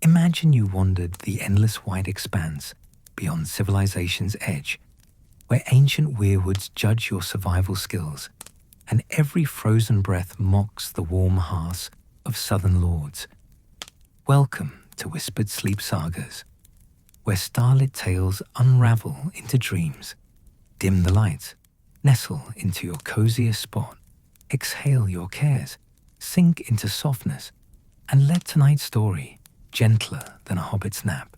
Imagine you wandered the endless white expanse beyond civilization's edge, where ancient weirwoods judge your survival skills, and every frozen breath mocks the warm hearths of southern lords. Welcome to Whispered Sleep Sagas, where starlit tales unravel into dreams. Dim the lights, nestle into your coziest spot, exhale your cares, sink into softness, and let tonight's story, gentler than a hobbit's nap,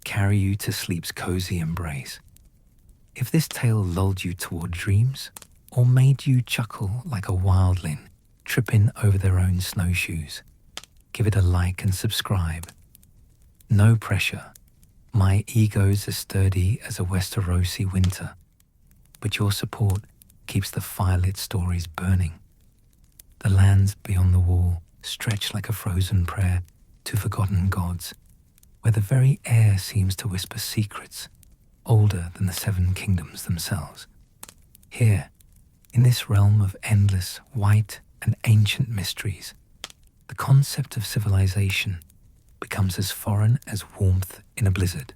carry you to sleep's cozy embrace. If this tale lulled you toward dreams, or made you chuckle like a wildling tripping over their own snowshoes, give it a like and subscribe. No pressure. My ego's as sturdy as a Westerosi winter, but your support keeps the firelit stories burning. The lands beyond the wall stretch like a frozen prayer to forgotten gods, where the very air seems to whisper secrets older than the seven kingdoms themselves. Here, in this realm of endless, white, and ancient mysteries, the concept of civilization becomes as foreign as warmth in a blizzard.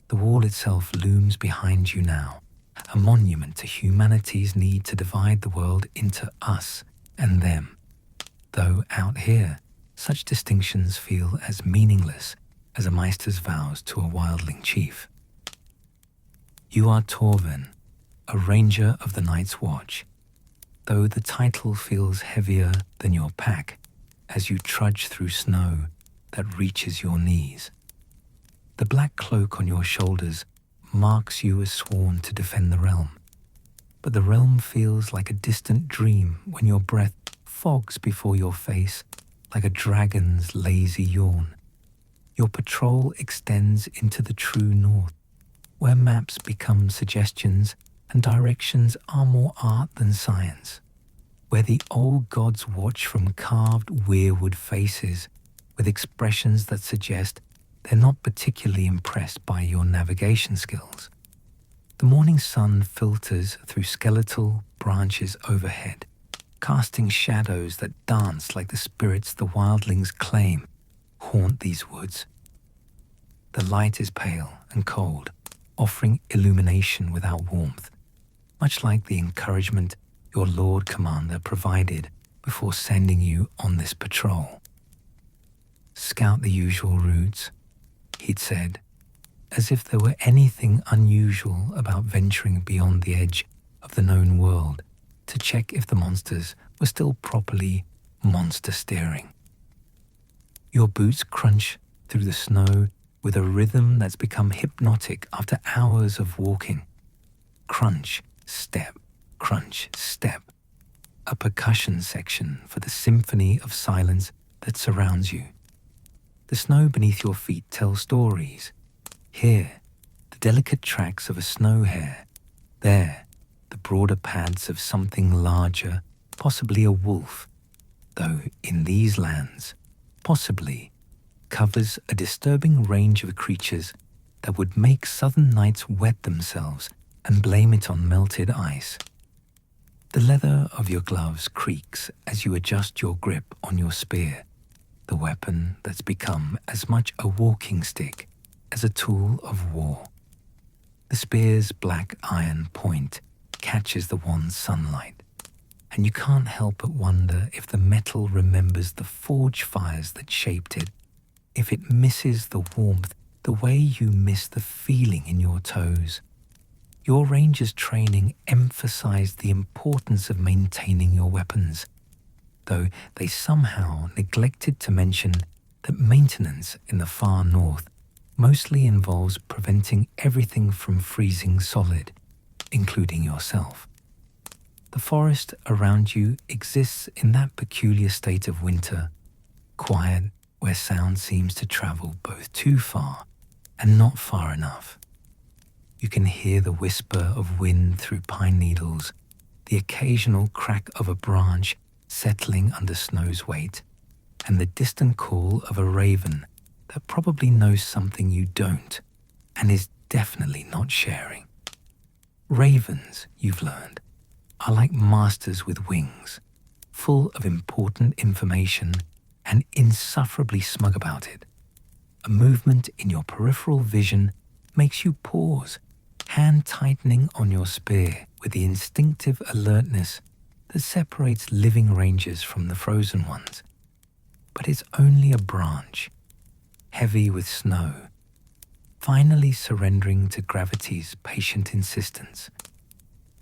The wall itself looms behind you now, a monument to humanity's need to divide the world into us and them, though out here, such distinctions feel as meaningless as a maester's vows to a wildling chief. You are Torven, a ranger of the Night's Watch, though the title feels heavier than your pack as you trudge through snow that reaches your knees. The black cloak on your shoulders marks you as sworn to defend the realm, but the realm feels like a distant dream when your breath fogs before your face like a dragon's lazy yawn. Your patrol extends into the true north, where maps become suggestions and directions are more art than science, where the old gods watch from carved weirwood faces with expressions that suggest they're not particularly impressed by your navigation skills. The morning sun filters through skeletal branches overhead, casting shadows that dance like the spirits the wildlings claim haunt these woods. The light is pale and cold, offering illumination without warmth, much like the encouragement your Lord Commander provided before sending you on this patrol. Scout the usual routes, he'd said, as if there were anything unusual about venturing beyond the edge of the known world to check if the monsters were still properly monster steering. Your boots crunch through the snow with a rhythm that's become hypnotic after hours of walking. Crunch, step, a percussion section for the symphony of silence that surrounds you. The snow beneath your feet tells stories. Here, the delicate tracks of a snow hare. There, the broader pads of something larger, possibly a wolf, though in these lands, possibly, covers a disturbing range of creatures that would make southern nights wet themselves and blame it on melted ice. The leather of your gloves creaks as you adjust your grip on your spear, the weapon that's become as much a walking stick as a tool of war. The spear's black iron point catches the wan sunlight, and you can't help but wonder if the metal remembers the forge fires that shaped it, if it misses the warmth the way you miss the feeling in your toes. Your ranger's training emphasized the importance of maintaining your weapons, though they somehow neglected to mention that maintenance in the far north mostly involves preventing everything from freezing solid, including yourself. The forest around you exists in that peculiar state of winter, quiet where sound seems to travel both too far and not far enough. You can hear the whisper of wind through pine needles, the occasional crack of a branch settling under snow's weight, and the distant call of a raven that probably knows something you don't and is definitely not sharing. Ravens, you've learned, are like masters with wings, full of important information and insufferably smug about it. A movement in your peripheral vision makes you pause, hand tightening on your spear with the instinctive alertness that separates living ranges from the frozen ones. But it's only a branch, heavy with snow, finally surrendering to gravity's patient insistence.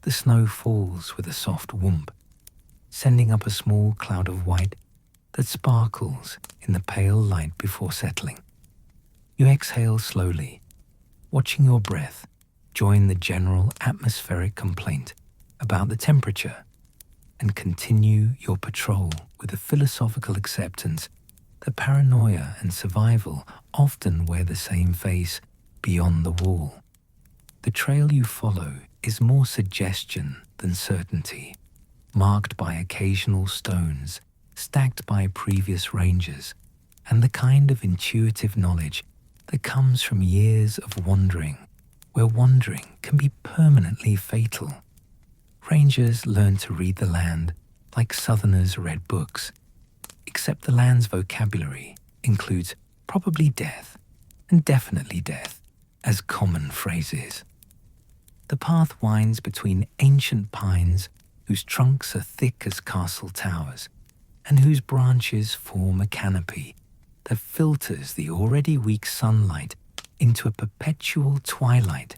The snow falls with a soft whoomp, sending up a small cloud of white that sparkles in the pale light before settling. You exhale slowly, watching your breath join the general atmospheric complaint about the temperature, and continue your patrol with a philosophical acceptance that paranoia and survival often wear the same face beyond the wall. The trail you follow is more suggestion than certainty, marked by occasional stones stacked by previous rangers, and the kind of intuitive knowledge that comes from years of wandering, where wandering can be permanently fatal. Rangers learn to read the land like Southerners read books, except the land's vocabulary includes probably death and definitely death as common phrases. The path winds between ancient pines whose trunks are thick as castle towers and whose branches form a canopy that filters the already weak sunlight into a perpetual twilight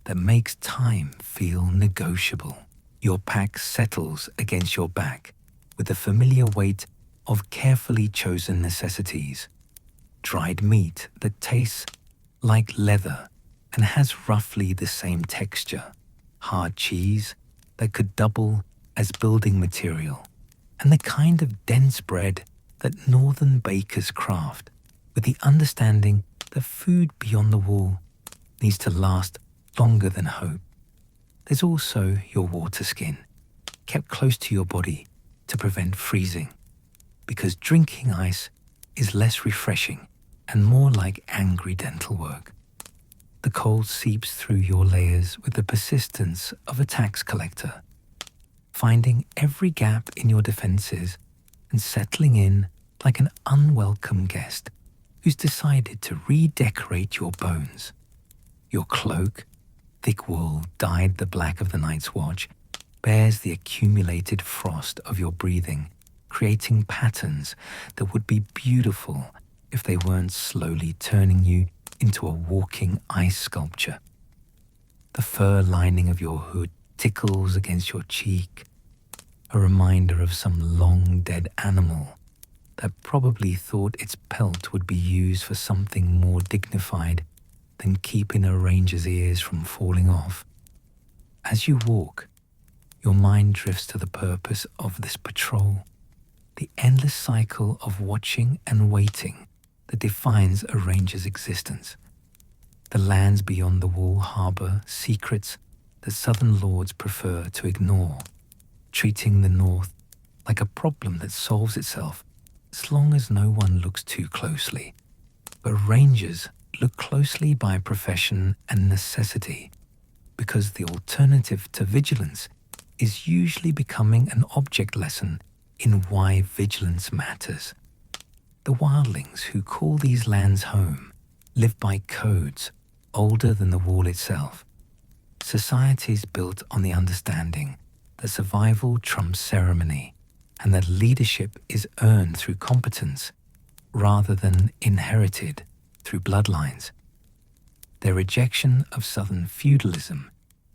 that makes time feel negotiable. Your pack settles against your back with the familiar weight of carefully chosen necessities. Dried meat that tastes like leather and has roughly the same texture, hard cheese that could double as building material, and the kind of dense bread that northern bakers craft with the understanding that food beyond the wall needs to last longer than hope. There's also your water skin, kept close to your body to prevent freezing, because drinking ice is less refreshing and more like angry dental work. The cold seeps through your layers with the persistence of a tax collector, finding every gap in your defenses and settling in like an unwelcome guest who's decided to redecorate your bones. Your cloak, thick wool dyed the black of the night's watch, bears the accumulated frost of your breathing, creating patterns that would be beautiful if they weren't slowly turning you into a walking ice sculpture. The fur lining of your hood tickles against your cheek, a reminder of some long-dead animal that probably thought its pelt would be used for something more dignified than keeping a ranger's ears from falling off. As you walk, your mind drifts to the purpose of this patrol, the endless cycle of watching and waiting that defines a ranger's existence. The lands beyond the wall harbor secrets that southern lords prefer to ignore, treating the north like a problem that solves itself as long as no one looks too closely. But rangers look closely by profession and necessity, because the alternative to vigilance is usually becoming an object lesson in why vigilance matters. The wildlings who call these lands home live by codes older than the wall itself, societies built on the understanding that survival trumps ceremony and that leadership is earned through competence rather than inherited through bloodlines. Their rejection of southern feudalism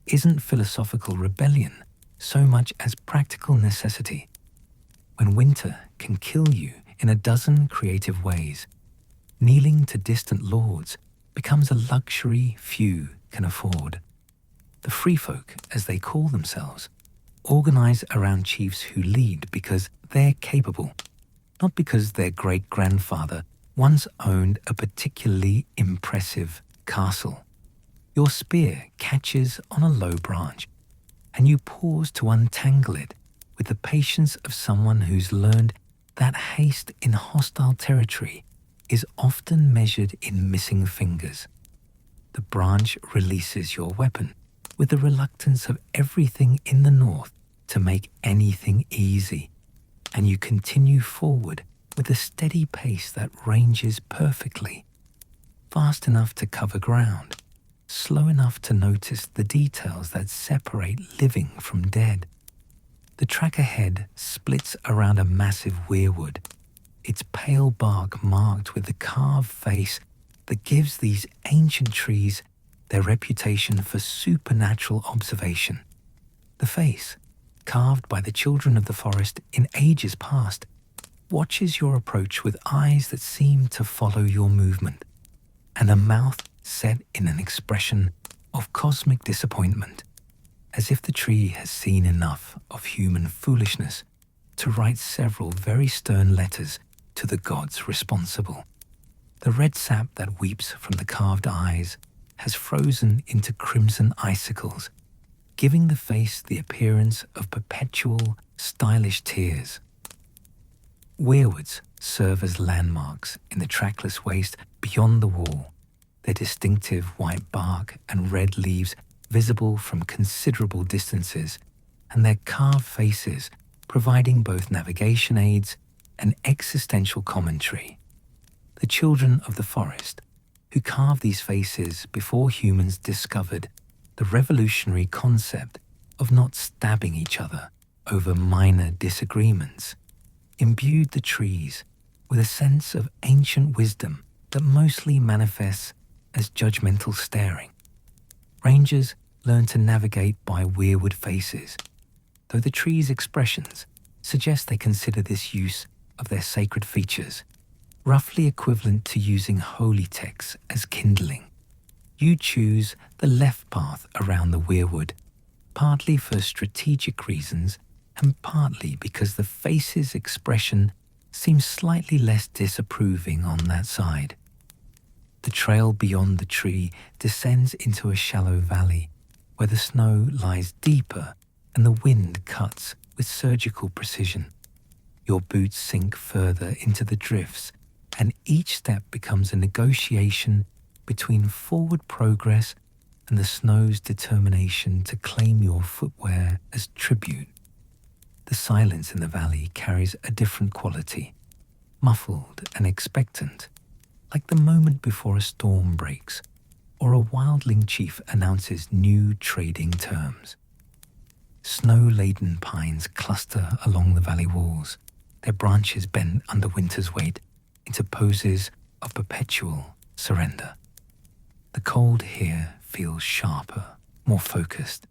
isn't philosophical rebellion so much as practical necessity. When winter can kill you in a dozen creative ways, kneeling to distant lords becomes a luxury few can afford. The free folk, as they call themselves, organize around chiefs who lead because they're capable, not because their great-grandfather once owned a particularly impressive castle. Your spear catches on a low branch, and you pause to untangle it with the patience of someone who's learned that haste in hostile territory is often measured in missing fingers. The branch releases your weapon with the reluctance of everything in the north to make anything easy, and you continue forward with a steady pace that ranges perfectly, fast enough to cover ground, slow enough to notice the details that separate living from dead. The track ahead splits around a massive weirwood, its pale bark marked with the carved face that gives these ancient trees their reputation for supernatural observation. The face, carved by the children of the forest in ages past, watches your approach with eyes that seem to follow your movement, and a mouth set in an expression of cosmic disappointment, as if the tree has seen enough of human foolishness to write several very stern letters to the gods responsible. The red sap that weeps from the carved eyes has frozen into crimson icicles, giving the face the appearance of perpetual, stylish tears. Weirwoods serve as landmarks in the trackless waste beyond the wall, their distinctive white bark and red leaves visible from considerable distances, and their carved faces providing both navigation aids and existential commentary. The children of the forest, who carved these faces before humans discovered the revolutionary concept of not stabbing each other over minor disagreements, imbued the trees with a sense of ancient wisdom that mostly manifests as judgmental staring. Rangers learn to navigate by weirwood faces, though the trees' expressions suggest they consider this use of their sacred features roughly equivalent to using holy texts as kindling. You choose the left path around the weirwood, partly for strategic reasons and partly because the face's expression seems slightly less disapproving on that side. The trail beyond the tree descends into a shallow valley where the snow lies deeper and the wind cuts with surgical precision. Your boots sink further into the drifts, and each step becomes a negotiation between forward progress and the snow's determination to claim your footwear as tribute. The silence in the valley carries a different quality, muffled and expectant, like the moment before a storm breaks or a wildling chief announces new trading terms. Snow-laden pines cluster along the valley walls, their branches bent under winter's weight into poses of perpetual surrender. The cold here feels sharper, more focused,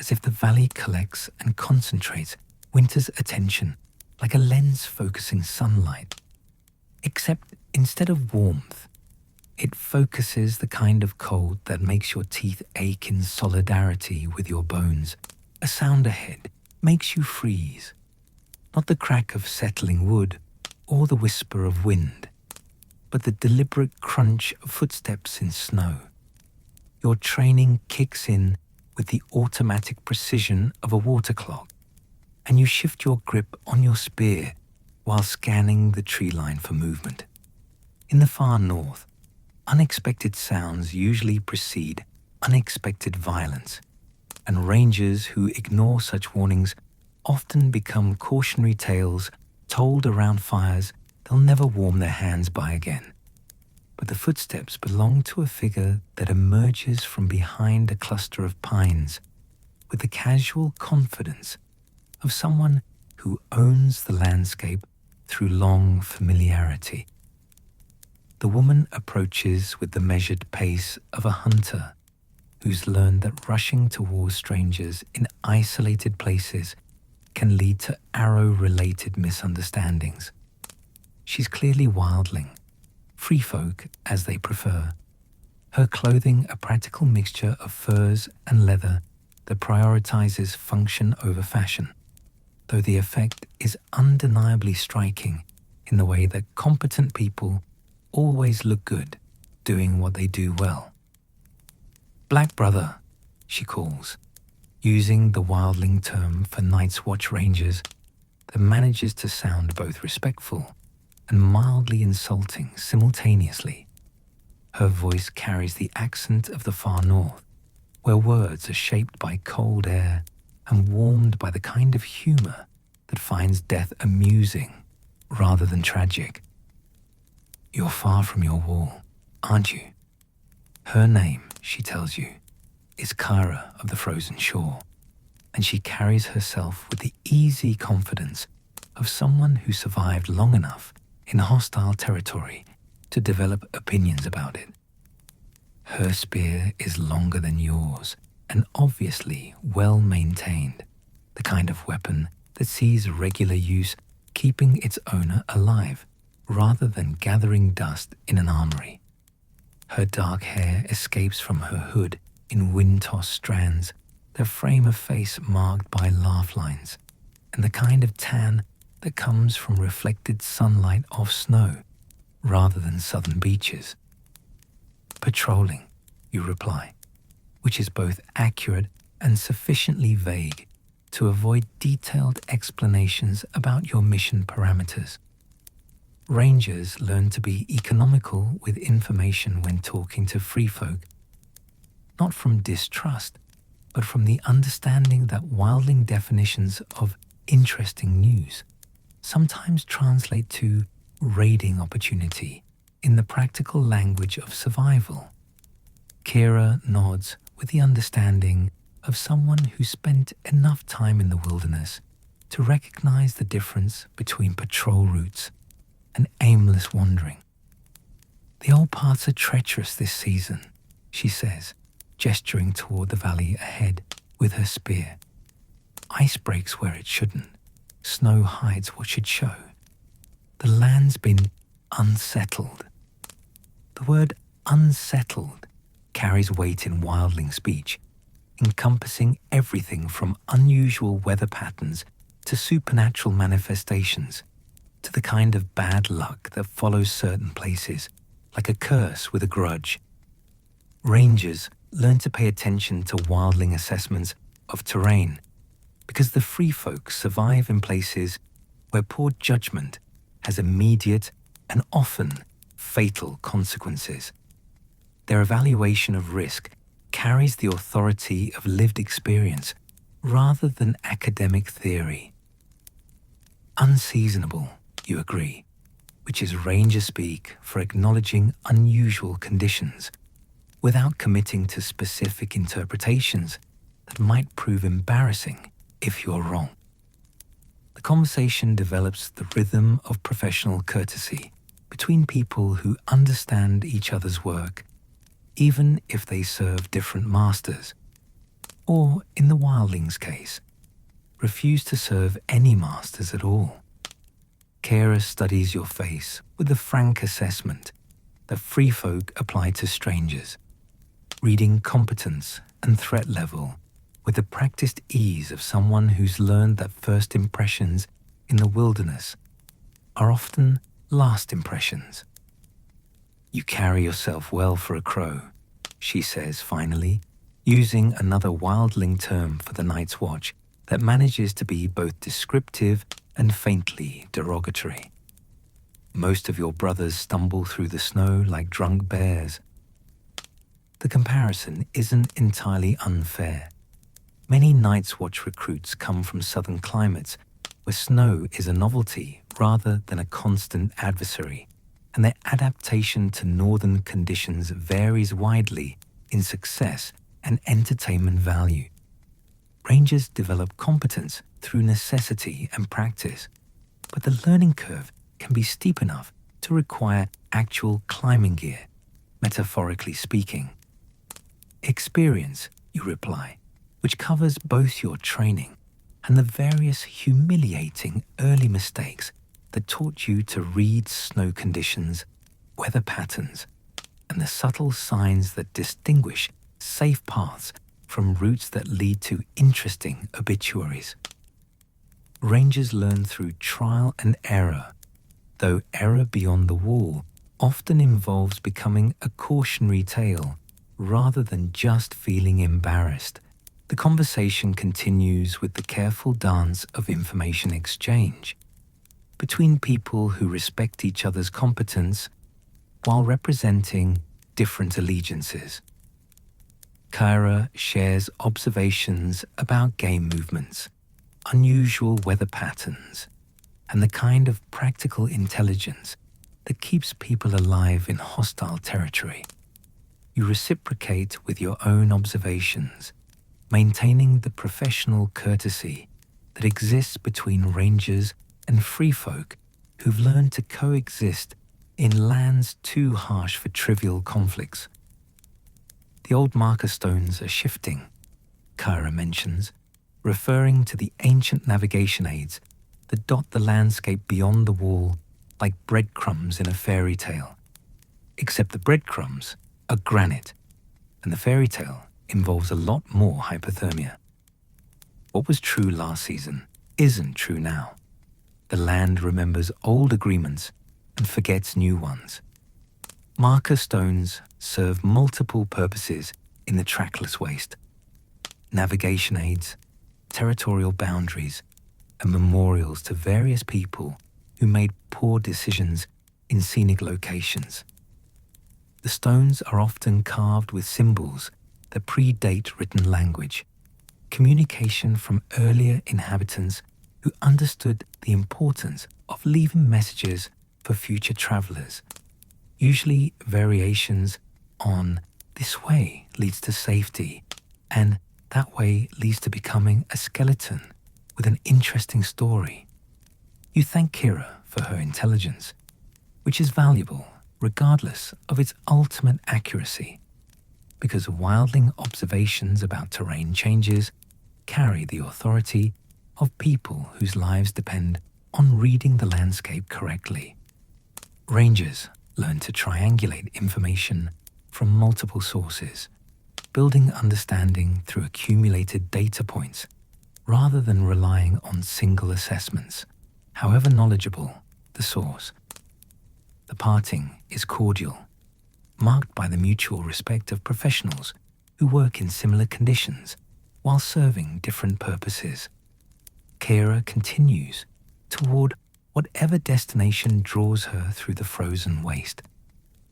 as if the valley collects and concentrates winter's attention like a lens focusing sunlight. Except instead of warmth, it focuses the kind of cold that makes your teeth ache in solidarity with your bones. A sound ahead makes you freeze, not the crack of settling wood or the whisper of wind, but the deliberate crunch of footsteps in snow. Your training kicks in with the automatic precision of a water clock, and you shift your grip on your spear while scanning the tree line for movement. In the far north, unexpected sounds usually precede unexpected violence, and rangers who ignore such warnings often become cautionary tales told around fires they'll never warm their hands by again. But the footsteps belong to a figure that emerges from behind a cluster of pines with the casual confidence of someone who owns the landscape through long familiarity. The woman approaches with the measured pace of a hunter who's learned that rushing towards strangers in isolated places can lead to arrow-related misunderstandings. She's clearly wildling, free folk as they prefer, her clothing a practical mixture of furs and leather that prioritizes function over fashion, though the effect is undeniably striking in the way that competent people always look good doing what they do well. "Black brother," she calls, using the wildling term for Night's Watch rangers that manages to sound both respectful and mildly insulting simultaneously. Her voice carries the accent of the far north, where words are shaped by cold air and warmed by the kind of humor that finds death amusing rather than tragic. "You're far from your wall, aren't you?" Her name, she tells you, is Kyra of the frozen shore, and she carries herself with the easy confidence of someone who survived long enough in hostile territory to develop opinions about it. Her spear is longer than yours and obviously well maintained, the kind of weapon that sees regular use keeping its owner alive rather than gathering dust in an armory. Her dark hair escapes from her hood in wind-tossed strands, their frame of face marked by laugh lines, and the kind of tan that comes from reflected sunlight off snow rather than southern beaches. Patrolling, you reply, which is both accurate and sufficiently vague to avoid detailed explanations about your mission parameters. Rangers learn to be economical with information when talking to free folk, not from distrust, but from the understanding that wildling definitions of interesting news sometimes translate to raiding opportunity in the practical language of survival. Kira nods with the understanding of someone who spent enough time in the wilderness to recognize the difference between patrol routes and aimless wandering. The old paths are treacherous this season, she says, gesturing toward the valley ahead with her spear. Ice breaks where it shouldn't. Snow hides what should show. The land's been unsettled. The word unsettled carries weight in wildling speech, encompassing everything from unusual weather patterns to supernatural manifestations, to the kind of bad luck that follows certain places, like a curse with a grudge. Rangers learn to pay attention to wildling assessments of terrain, because the free folk survive in places where poor judgment has immediate and often fatal consequences. Their evaluation of risk carries the authority of lived experience rather than academic theory. Unseasonable, you agree, which is ranger speak for acknowledging unusual conditions without committing to specific interpretations that might prove embarrassing if you're wrong. The conversation develops the rhythm of professional courtesy between people who understand each other's work, even if they serve different masters, or, in the wildling's case, refuse to serve any masters at all. Kara studies your face with the frank assessment that free folk apply to strangers, reading competence and threat level with the practiced ease of someone who's learned that first impressions in the wilderness are often last impressions. You carry yourself well for a crow, she says finally, using another wildling term for the night's watch that manages to be both descriptive and faintly derogatory. Most of your brothers stumble through the snow like drunk bears. The comparison isn't entirely unfair. Many Night's Watch recruits come from southern climates where snow is a novelty rather than a constant adversary, and their adaptation to northern conditions varies widely in success and entertainment value. Rangers develop competence through necessity and practice, but the learning curve can be steep enough to require actual climbing gear, metaphorically speaking. Experience, you reply, which covers both your training and the various humiliating early mistakes that taught you to read snow conditions, weather patterns, and the subtle signs that distinguish safe paths from routes that lead to interesting obituaries. Rangers learn through trial and error, though error beyond the wall often involves becoming a cautionary tale rather than just feeling embarrassed. The conversation continues with the careful dance of information exchange between people who respect each other's competence while representing different allegiances. Kyra shares observations about game movements, unusual weather patterns, and the kind of practical intelligence that keeps people alive in hostile territory. You reciprocate with your own observations, maintaining the professional courtesy that exists between rangers and free folk who've learned to coexist in lands too harsh for trivial conflicts. The old marker stones are shifting, Kyra mentions, referring to the ancient navigation aids that dot the landscape beyond the wall like breadcrumbs in a fairy tale. Except the breadcrumbs are granite, and the fairy tale involves a lot more hypothermia. What was true last season isn't true now. The land remembers old agreements and forgets new ones. Marker stones serve multiple purposes in the trackless waste: navigation aids, territorial boundaries, and memorials to various people who made poor decisions in scenic locations. The stones are often carved with symbols that predate written language, communication from earlier inhabitants who understood the importance of leaving messages for future travelers, usually variations on "this way leads to safety" and "that way leads to becoming a skeleton with an interesting story." You thank Kira for her intelligence, which is valuable regardless of its ultimate accuracy, because wildling observations about terrain changes carry the authority of people whose lives depend on reading the landscape correctly. Rangers learn to triangulate information from multiple sources, building understanding through accumulated data points rather than relying on single assessments, however knowledgeable the source. The parting is cordial, marked by the mutual respect of professionals who work in similar conditions while serving different purposes. Kira continues toward whatever destination draws her through the frozen waste,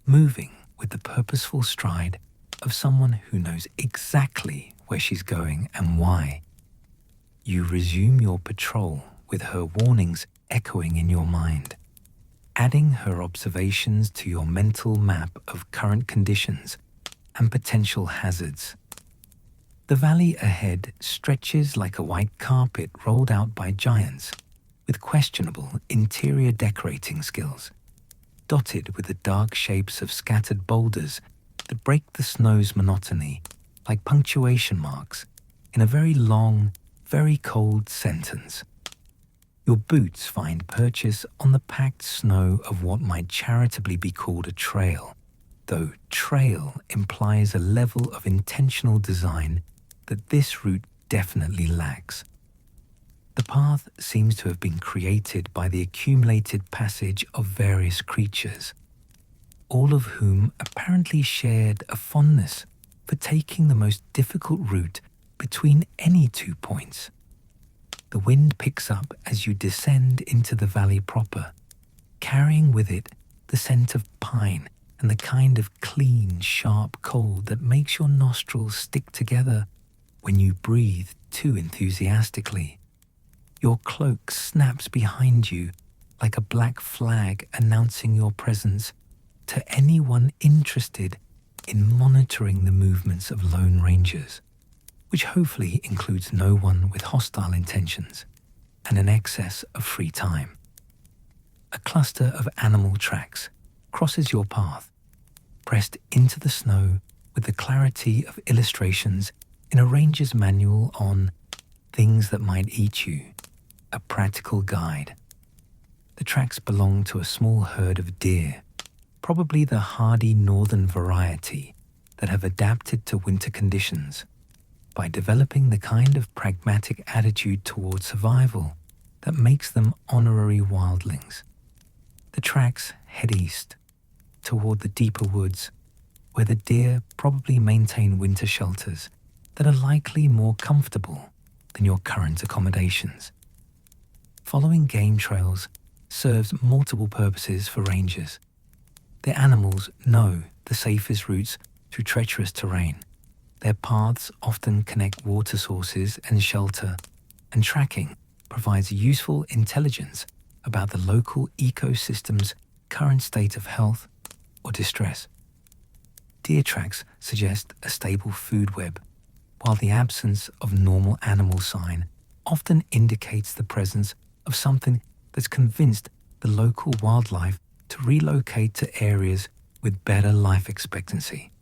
moving with the purposeful stride of someone who knows exactly where she's going and why. You resume your patrol with her warnings echoing in your mind, adding her observations to your mental map of current conditions and potential hazards. The valley ahead stretches like a white carpet rolled out by giants with questionable interior decorating skills, dotted with the dark shapes of scattered boulders that break the snow's monotony like punctuation marks in a very long, very cold sentence. Your boots find purchase on the packed snow of what might charitably be called a trail, though trail implies a level of intentional design that this route definitely lacks. The path seems to have been created by the accumulated passage of various creatures, all of whom apparently shared a fondness for taking the most difficult route between any 2 points. The wind picks up as you descend into the valley proper, carrying with it the scent of pine and the kind of clean, sharp cold that makes your nostrils stick together when you breathe too enthusiastically. Your cloak snaps behind you like a black flag announcing your presence to anyone interested in monitoring the movements of lone rangers, which hopefully includes no one with hostile intentions and an excess of free time. A cluster of animal tracks crosses your path, pressed into the snow with the clarity of illustrations in a ranger's manual on things that might eat you, a practical guide. The tracks belong to a small herd of deer, probably the hardy northern variety that have adapted to winter conditions by developing the kind of pragmatic attitude toward survival that makes them honorary wildlings. The tracks head east, toward the deeper woods, where the deer probably maintain winter shelters that are likely more comfortable than your current accommodations. Following game trails serves multiple purposes for rangers. The animals know the safest routes through treacherous terrain. Their paths often connect water sources and shelter, and tracking provides useful intelligence about the local ecosystem's current state of health or distress. Deer tracks suggest a stable food web, while the absence of normal animal sign often indicates the presence of something that's convinced the local wildlife to relocate to areas with better life expectancy.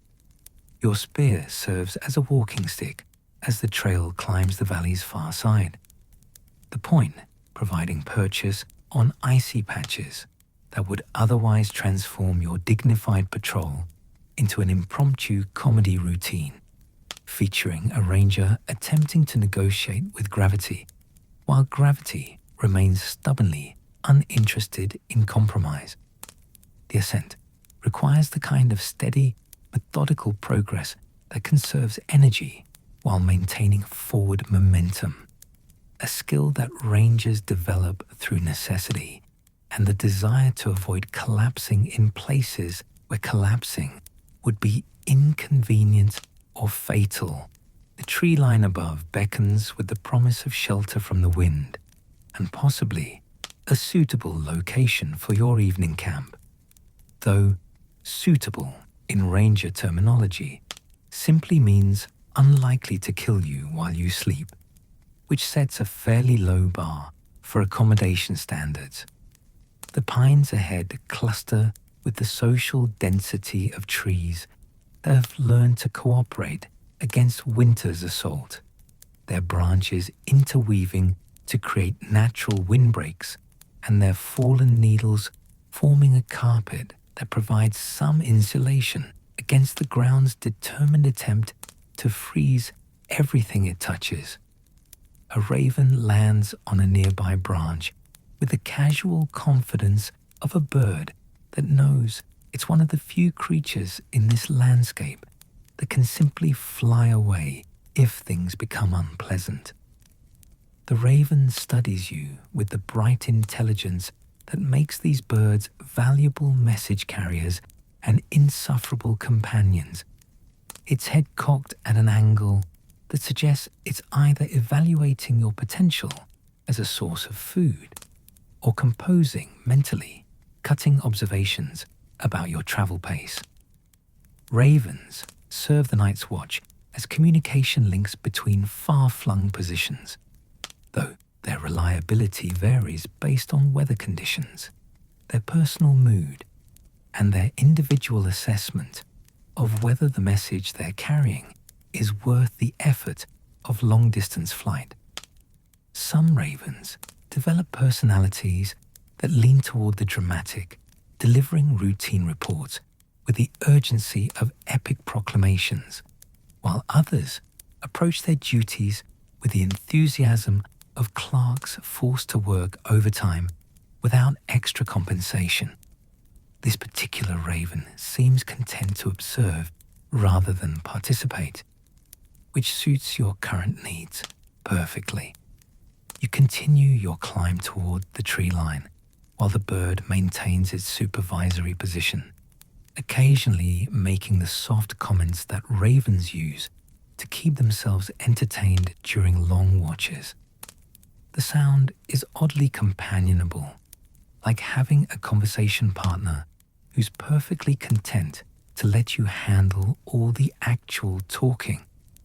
Your spear serves as a walking stick as the trail climbs the valley's far side. The point providing purchase on icy patches that would otherwise transform your dignified patrol into an impromptu comedy routine, featuring a ranger attempting to negotiate with gravity, while gravity remains stubbornly uninterested in compromise. The ascent requires the kind of steady, methodical progress that conserves energy while maintaining forward momentum, a skill that rangers develop through necessity and the desire to avoid collapsing in places where collapsing would be inconvenient or fatal. The tree line above beckons with the promise of shelter from the wind and possibly a suitable location for your evening camp, though suitable in ranger terminology simply means unlikely to kill you while you sleep, which sets a fairly low bar for accommodation standards. The pines ahead cluster with the social density of trees that have learned to cooperate against winter's assault, their branches interweaving to create natural windbreaks and their fallen needles forming a carpet that provides some insulation against the ground's determined attempt to freeze everything it touches. A raven lands on a nearby branch with the casual confidence of a bird that knows it's one of the few creatures in this landscape that can simply fly away if things become unpleasant. The raven studies you with the bright intelligence that makes these birds valuable message carriers and insufferable companions, its head cocked at an angle that suggests it's either evaluating your potential as a source of food or composing mentally cutting observations about your travel pace. Ravens serve the night's watch as communication links between far-flung positions, though their reliability varies based on weather conditions, their personal mood, and their individual assessment of whether the message they're carrying is worth the effort of long-distance flight. Some ravens develop personalities that lean toward the dramatic, delivering routine reports with the urgency of epic proclamations, while others approach their duties with the enthusiasm of clerks forced to work overtime without extra compensation. This particular raven seems content to observe rather than participate, which suits your current needs perfectly. You continue your climb toward the tree line, while the bird maintains its supervisory position, occasionally making the soft comments that ravens use to keep themselves entertained during long watches. The sound is oddly companionable, like having a conversation partner who's perfectly content to let you handle all the actual talking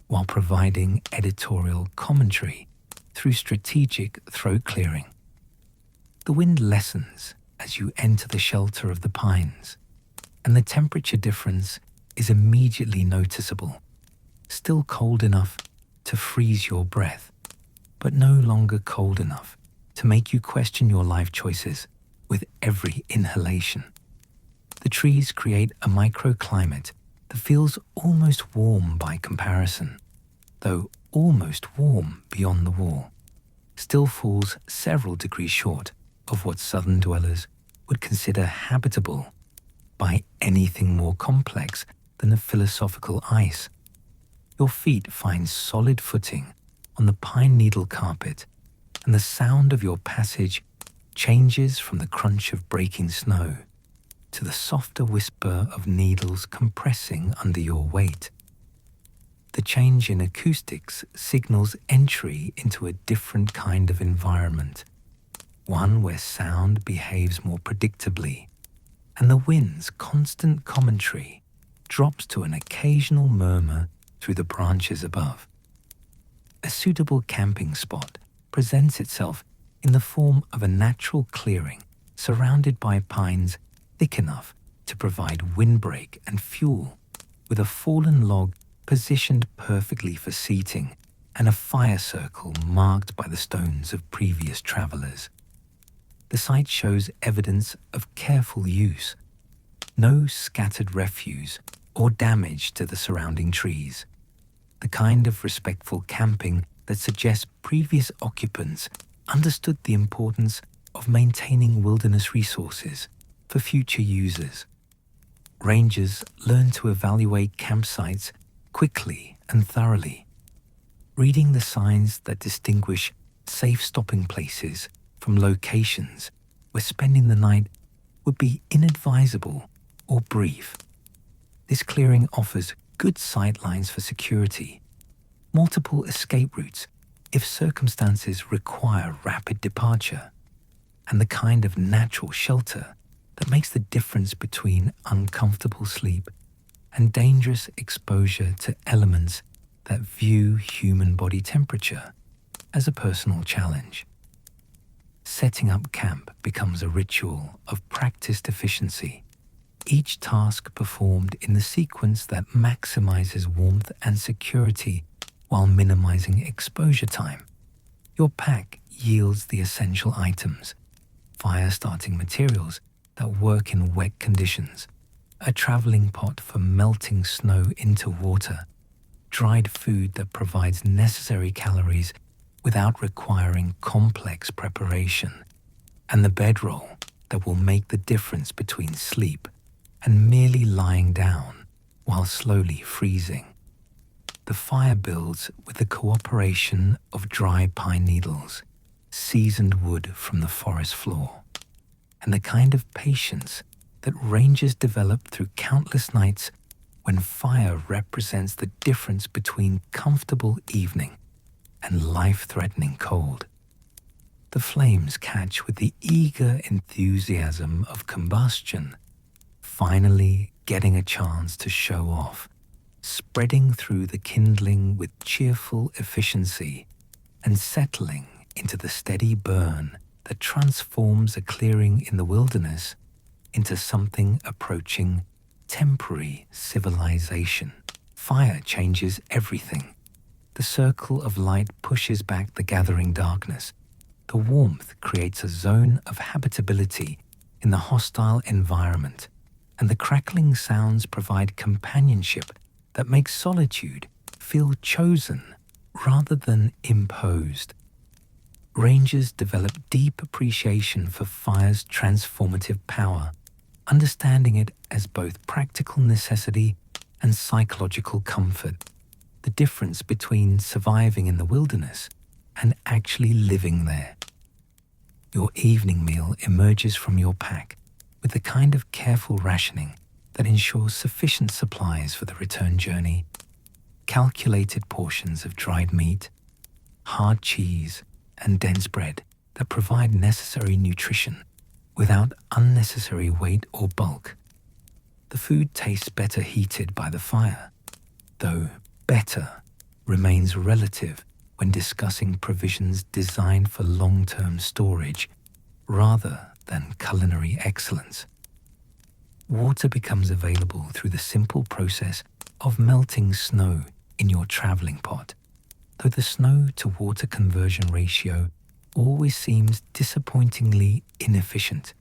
while providing editorial commentary through strategic throat clearing. The wind lessens as you enter the shelter of the pines, and the temperature difference is immediately noticeable, still cold enough to freeze your breath, but no longer cold enough to make you question your life choices with every inhalation. The trees create a microclimate that feels almost warm by comparison, though almost warm beyond the wall, still falls several degrees short of what southern dwellers would consider habitable by anything more complex than a philosophical ice. Your feet find solid footing on the pine needle carpet, and the sound of your passage changes from the crunch of breaking snow to the softer whisper of needles compressing under your weight. The change in acoustics signals entry into a different kind of environment, one where sound behaves more predictably, and the wind's constant commentary drops to an occasional murmur through the branches above. A suitable camping spot presents itself in the form of a natural clearing surrounded by pines thick enough to provide windbreak and fuel, with a fallen log positioned perfectly for seating and a fire circle marked by the stones of previous travelers. The site shows evidence of careful use, no scattered refuse or damage to the surrounding trees, the kind of respectful camping that suggests previous occupants understood the importance of maintaining wilderness resources for future users. Rangers learn to evaluate campsites quickly and thoroughly, reading the signs that distinguish safe stopping places from locations where spending the night would be inadvisable or brief. This clearing offers good sightlines for security, multiple escape routes if circumstances require rapid departure, and the kind of natural shelter that makes the difference between uncomfortable sleep and dangerous exposure to elements that view human body temperature as a personal challenge. Setting up camp becomes a ritual of practiced efficiency, each task performed in the sequence that maximizes warmth and security while minimizing exposure time. Your pack yields the essential items: fire-starting materials that work in wet conditions, a traveling pot for melting snow into water, dried food that provides necessary calories without requiring complex preparation, and the bedroll that will make the difference between sleep and merely lying down while slowly freezing. The fire builds with the cooperation of dry pine needles, seasoned wood from the forest floor, and the kind of patience that rangers develop through countless nights when fire represents the difference between comfortable evening and life-threatening cold. The flames catch with the eager enthusiasm of combustion, finally getting a chance to show off, spreading through the kindling with cheerful efficiency and settling into the steady burn that transforms a clearing in the wilderness into something approaching temporary civilization. Fire changes everything. The circle of light pushes back the gathering darkness. The warmth creates a zone of habitability in the hostile environment, and the crackling sounds provide companionship that makes solitude feel chosen rather than imposed. Rangers develop deep appreciation for fire's transformative power, understanding it as both practical necessity and psychological comfort, the difference between surviving in the wilderness and actually living there. Your evening meal emerges from your pack with the kind of careful rationing that ensures sufficient supplies for the return journey: calculated portions of dried meat, hard cheese, and dense bread that provide necessary nutrition without unnecessary weight or bulk. The food tastes better heated by the fire, though better remains relative when discussing provisions designed for long-term storage rather than culinary excellence. Water becomes available through the simple process of melting snow in your traveling pot, though the snow-to-water conversion ratio always seems disappointingly inefficient,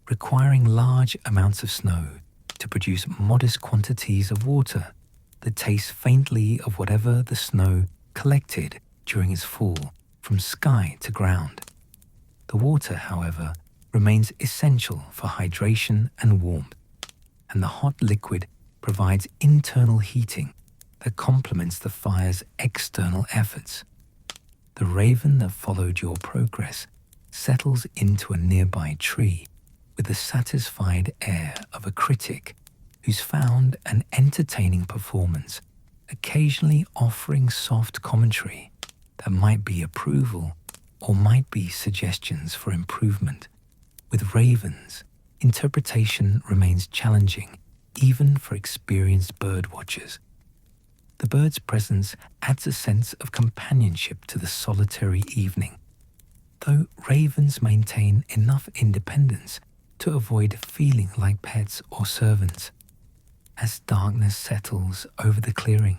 requiring large amounts of snow to produce modest quantities of water that taste faintly of whatever the snow collected during its fall from sky to ground. The water, however, remains essential for hydration and warmth, and the hot liquid provides internal heating that complements the fire's external efforts. The raven that followed your progress settles into a nearby tree with the satisfied air of a critic who's found an entertaining performance, occasionally offering soft commentary that might be approval or might be suggestions for improvement. With ravens, interpretation remains challenging even for experienced bird watchers. The bird's presence adds a sense of companionship to the solitary evening, though ravens maintain enough independence to avoid feeling like pets or servants. As darkness settles over the clearing,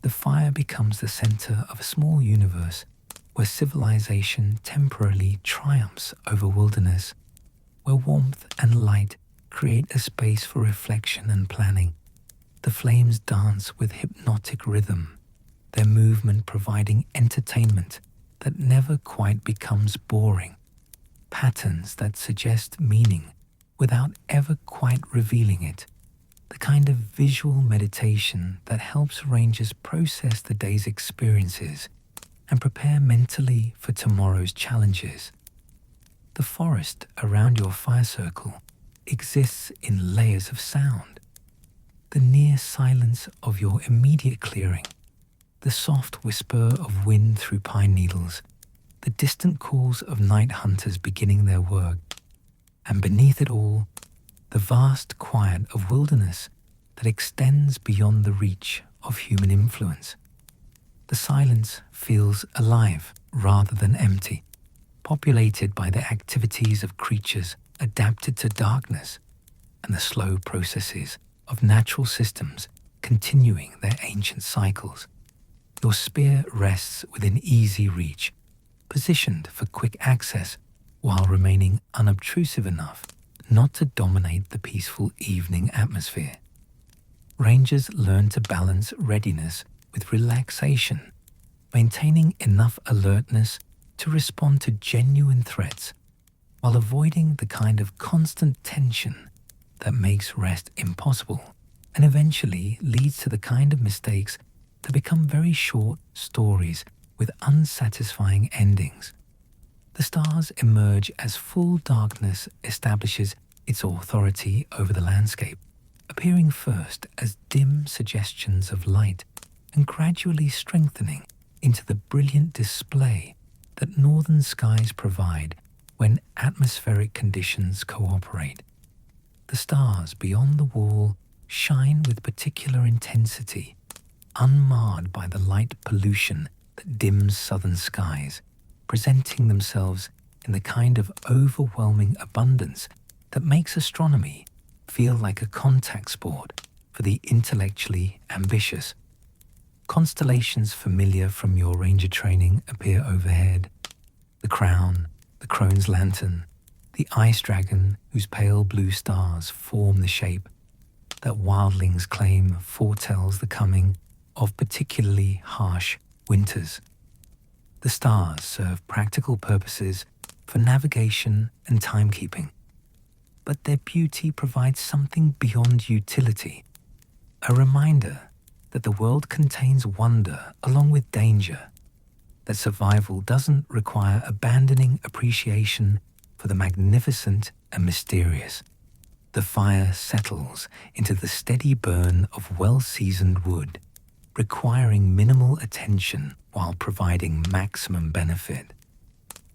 the fire becomes the center of a small universe where civilization temporarily triumphs over wilderness, where warmth and light create a space for reflection and planning. The flames dance with hypnotic rhythm, their movement providing entertainment that never quite becomes boring, patterns that suggest meaning without ever quite revealing it, the kind of visual meditation that helps rangers process the day's experiences and prepare mentally for tomorrow's challenges. The forest around your fire circle exists in layers of sound. The near silence of your immediate clearing, the soft whisper of wind through pine needles, the distant calls of night hunters beginning their work, and beneath it all, the vast quiet of wilderness that extends beyond the reach of human influence. The silence feels alive rather than empty, populated by the activities of creatures adapted to darkness and the slow processes of natural systems continuing their ancient cycles. Your spear rests within easy reach, positioned for quick access while remaining unobtrusive enough not to dominate the peaceful evening atmosphere. Rangers learn to balance readiness with relaxation, maintaining enough alertness to respond to genuine threats while avoiding the kind of constant tension that makes rest impossible and eventually leads to the kind of mistakes that become very short stories with unsatisfying endings. The stars emerge as full darkness establishes its authority over the landscape, appearing first as dim suggestions of light and gradually strengthening into the brilliant display that northern skies provide when atmospheric conditions cooperate. The stars beyond the wall shine with particular intensity, unmarred by the light pollution that dims southern skies, presenting themselves in the kind of overwhelming abundance that makes astronomy feel like a contact sport for the intellectually ambitious. Constellations familiar from your ranger training appear overhead. The Crown, the Crone's Lantern, the Ice Dragon whose pale blue stars form the shape that wildlings claim foretells the coming of particularly harsh winters. The stars serve practical purposes for navigation and timekeeping, but their beauty provides something beyond utility, a reminder that the world contains wonder along with danger, that survival doesn't require abandoning appreciation for the magnificent and mysterious. The fire settles into the steady burn of well-seasoned wood, requiring minimal attention while providing maximum benefit.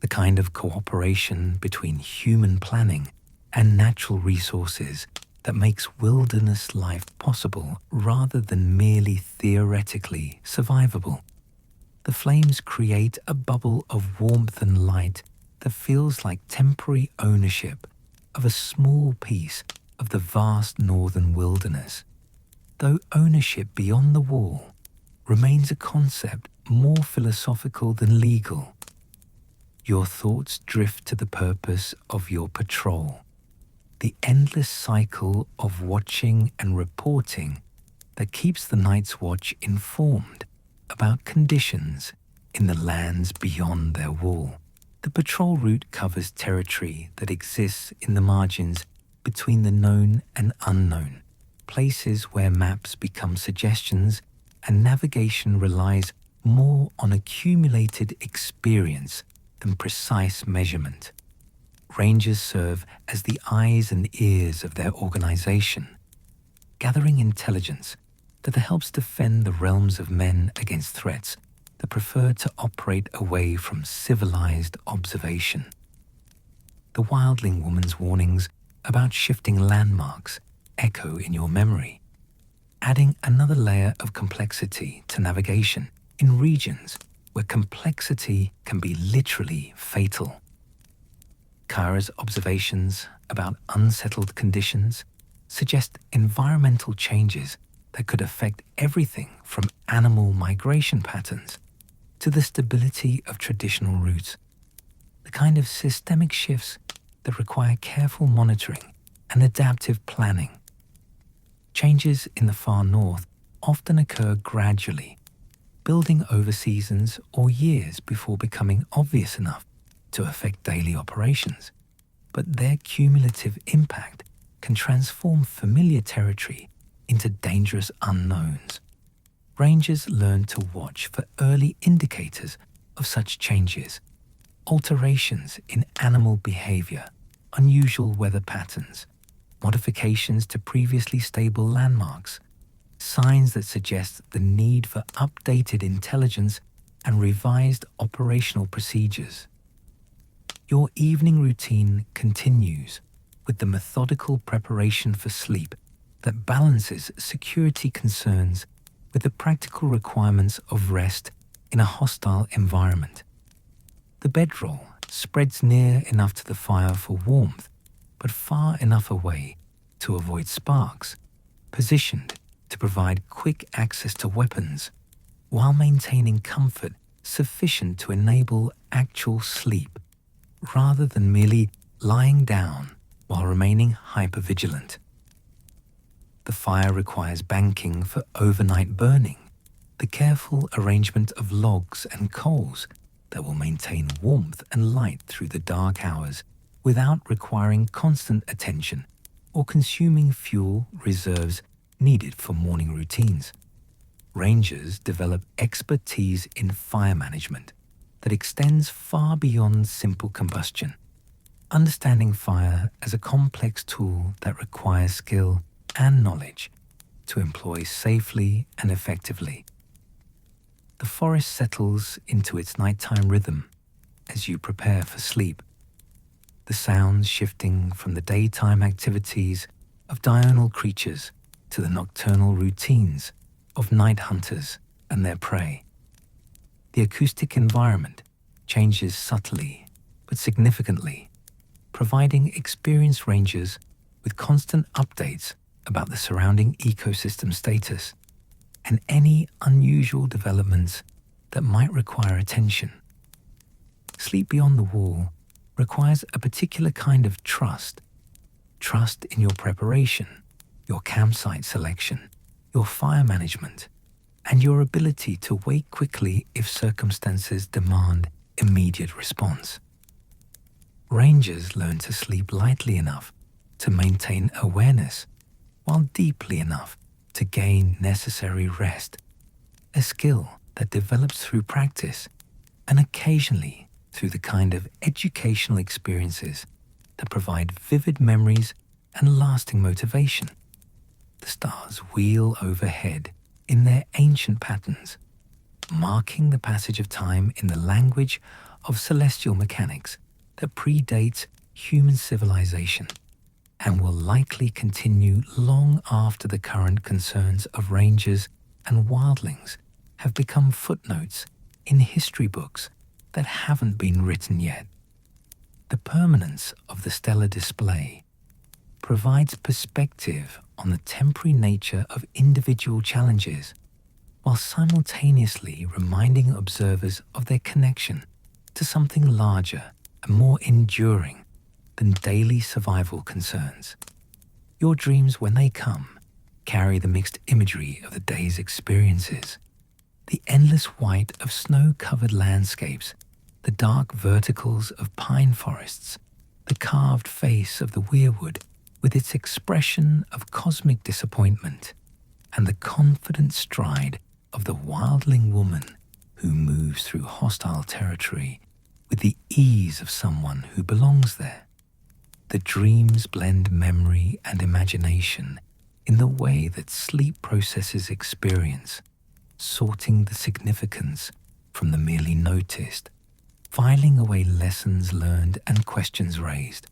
The kind of cooperation between human planning and natural resources that makes wilderness life possible rather than merely theoretically survivable. The flames create a bubble of warmth and light that feels like temporary ownership of a small piece of the vast northern wilderness, though ownership beyond the wall remains a concept more philosophical than legal. Your thoughts drift to the purpose of your patrol, the endless cycle of watching and reporting that keeps the Night's Watch informed about conditions in the lands beyond their wall. The patrol route covers territory that exists in the margins between the known and unknown, places where maps become suggestions and navigation relies more on accumulated experience than precise measurement. Rangers serve as the eyes and ears of their organization, gathering intelligence that helps defend the realms of men against threats that prefer to operate away from civilized observation. The wildling woman's warnings about shifting landmarks echo in your memory, adding another layer of complexity to navigation in regions where complexity can be literally fatal. Kyra's observations about unsettled conditions suggest environmental changes that could affect everything from animal migration patterns to the stability of traditional routes, the kind of systemic shifts that require careful monitoring and adaptive planning. Changes in the far north often occur gradually, building over seasons or years before becoming obvious enough to affect daily operations, but their cumulative impact can transform familiar territory into dangerous unknowns. Rangers learn to watch for early indicators of such changes, alterations in animal behavior, unusual weather patterns, modifications to previously stable landmarks, signs that suggest the need for updated intelligence and revised operational procedures. Your evening routine continues with the methodical preparation for sleep that balances security concerns with the practical requirements of rest in a hostile environment. The bedroll spreads near enough to the fire for warmth, but far enough away to avoid sparks, positioned to provide quick access to weapons, while maintaining comfort sufficient to enable actual sleep, rather than merely lying down while remaining hypervigilant. The fire requires banking for overnight burning, the careful arrangement of logs and coals that will maintain warmth and light through the dark hours without requiring constant attention or consuming fuel reserves needed for morning routines. Rangers develop expertise in fire management that extends far beyond simple combustion, understanding fire as a complex tool that requires skill and knowledge to employ safely and effectively. The forest settles into its nighttime rhythm as you prepare for sleep, the sounds shifting from the daytime activities of diurnal creatures to the nocturnal routines of night hunters and their prey. The acoustic environment changes subtly but significantly, providing experienced rangers with constant updates about the surrounding ecosystem status and any unusual developments that might require attention. Sleep beyond the wall requires a particular kind of trust in your preparation, your campsite selection, your fire management, and your ability to wake quickly if circumstances demand immediate response. Rangers learn to sleep lightly enough to maintain awareness, while deeply enough to gain necessary rest, a skill that develops through practice and occasionally through the kind of educational experiences that provide vivid memories and lasting motivation. The stars wheel overhead in their ancient patterns, marking the passage of time in the language of celestial mechanics that predates human civilization and will likely continue long after the current concerns of rangers and wildlings have become footnotes in history books that haven't been written yet. The permanence of the stellar display provides perspective on the temporary nature of individual challenges, while simultaneously reminding observers of their connection to something larger and more enduring than daily survival concerns. Your dreams, when they come, carry the mixed imagery of the day's experiences. The endless white of snow-covered landscapes, the dark verticals of pine forests, the carved face of the weirwood with its expression of cosmic disappointment, and the confident stride of the wildling woman who moves through hostile territory with the ease of someone who belongs there. The dreams blend memory and imagination in the way that sleep processes experience, sorting the significance from the merely noticed, filing away lessons learned and questions raised.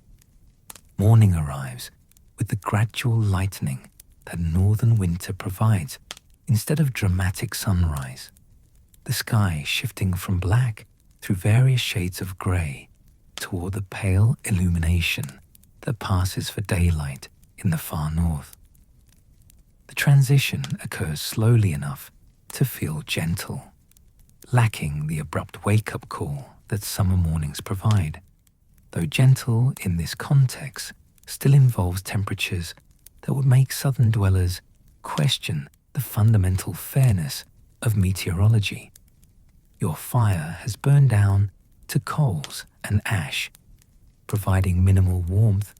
Morning arrives with the gradual lightening that northern winter provides instead of dramatic sunrise. The sky shifting from black through various shades of grey toward the pale illumination that passes for daylight in the far north. The transition occurs slowly enough to feel gentle, lacking the abrupt wake-up call that summer mornings provide. Though gentle in this context, still involves temperatures that would make southern dwellers question the fundamental fairness of meteorology. Your fire has burned down to coals and ash, providing minimal warmth,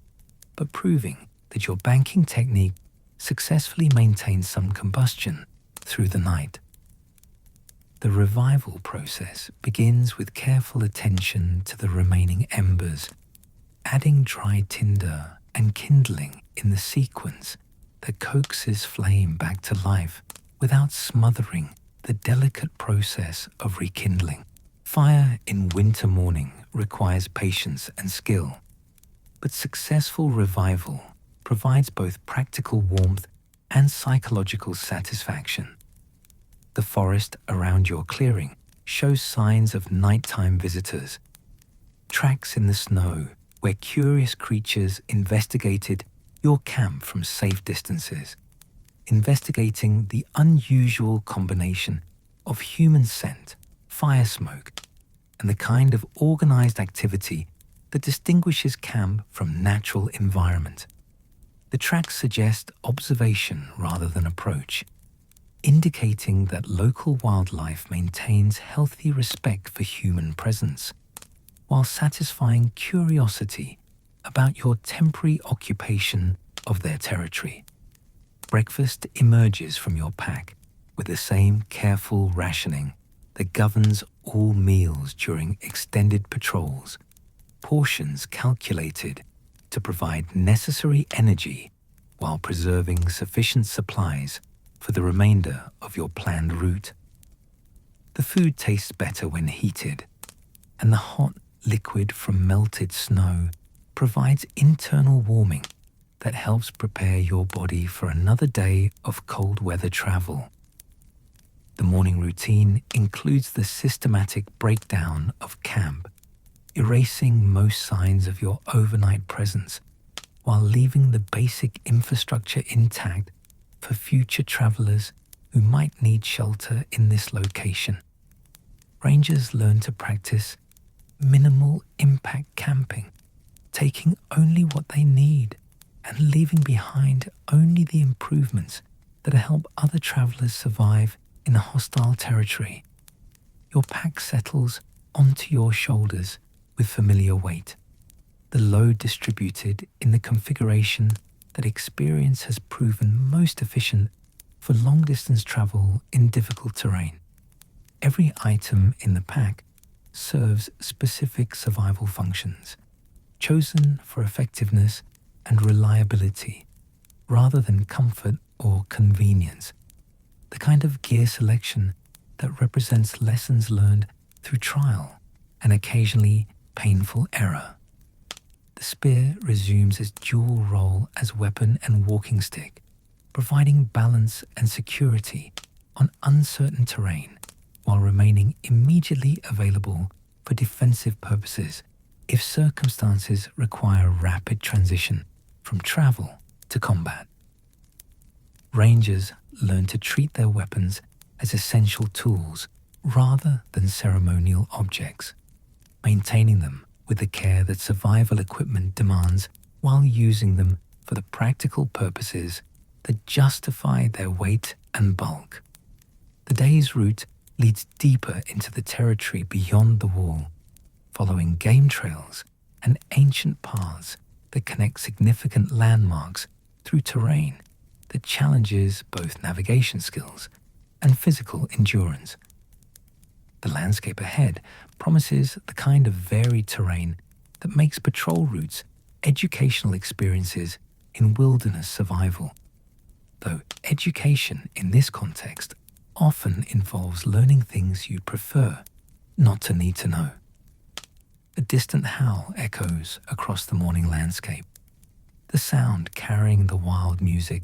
but proving that your banking technique successfully maintains some combustion through the night. The revival process begins with careful attention to the remaining embers, adding dry tinder and kindling in the sequence that coaxes flame back to life without smothering the delicate process of rekindling. Fire in winter morning requires patience and skill, but successful revival provides both practical warmth and psychological satisfaction. The forest around your clearing shows signs of nighttime visitors, tracks in the snow where curious creatures investigated your camp from safe distances, investigating the unusual combination of human scent, fire smoke, and the kind of organized activity that distinguishes camp from natural environment. The tracks suggest observation rather than approach, indicating that local wildlife maintains healthy respect for human presence, while satisfying curiosity about your temporary occupation of their territory. Breakfast emerges from your pack with the same careful rationing that governs all meals during extended patrols, portions calculated to provide necessary energy while preserving sufficient supplies for the remainder of your planned route. The food tastes better when heated, and the hot liquid from melted snow provides internal warming that helps prepare your body for another day of cold weather travel. The morning routine includes the systematic breakdown of camp, erasing most signs of your overnight presence while leaving the basic infrastructure intact for future travelers who might need shelter in this location. Rangers learn to practice minimal impact camping, taking only what they need and leaving behind only the improvements that help other travelers survive in a hostile territory. Your pack settles onto your shoulders with familiar weight, the load distributed in the configuration that experience has proven most efficient for long-distance travel in difficult terrain. Every item in the pack serves specific survival functions, chosen for effectiveness and reliability rather than comfort or convenience, the kind of gear selection that represents lessons learned through trial and occasionally painful error. The spear resumes its dual role as weapon and walking stick, providing balance and security on uncertain terrain while remaining immediately available for defensive purposes if circumstances require rapid transition from travel to combat. Rangers learn to treat their weapons as essential tools rather than ceremonial objects, maintaining them with the care that survival equipment demands while using them for the practical purposes that justify their weight and bulk. The day's route leads deeper into the territory beyond the wall, following game trails and ancient paths that connect significant landmarks through terrain that challenges both navigation skills and physical endurance. The landscape ahead promises the kind of varied terrain that makes patrol routes educational experiences in wilderness survival, though education in this context often involves learning things you'd prefer not to need to know. A distant howl echoes across the morning landscape, the the sound carrying the wild music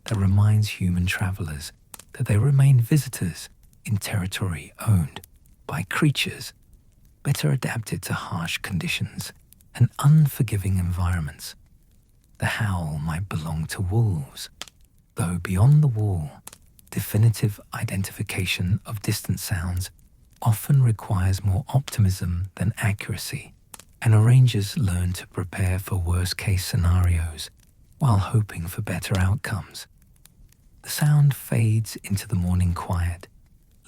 that reminds human travelers that they remain visitors in territory owned by creatures better adapted to harsh conditions and unforgiving environments. The howl might belong to wolves, though beyond the wall, definitive identification of distant sounds often requires more optimism than accuracy, and arrangers learn to prepare for worst-case scenarios while hoping for better outcomes. The sound fades into the morning quiet,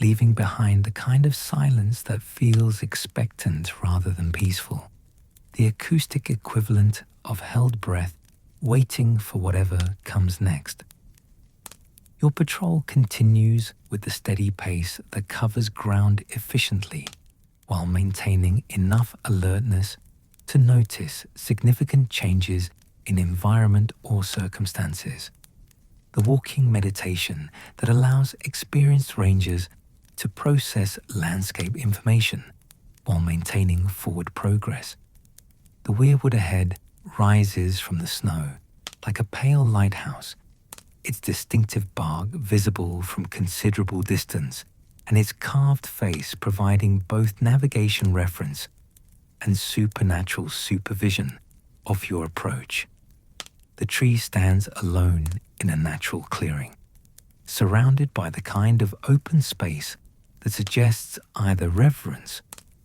leaving behind the kind of silence that feels expectant rather than peaceful, the acoustic equivalent of held breath waiting for whatever comes next. Your patrol continues with the steady pace that covers ground efficiently while maintaining enough alertness to notice significant changes in environment or circumstances. The walking meditation that allows experienced rangers to process landscape information while maintaining forward progress. The weirwood ahead rises from the snow like a pale lighthouse, its distinctive bark visible from considerable distance and its carved face providing both navigation reference and supernatural supervision of your approach. The tree stands alone in a natural clearing, surrounded by the kind of open space that suggests either reverence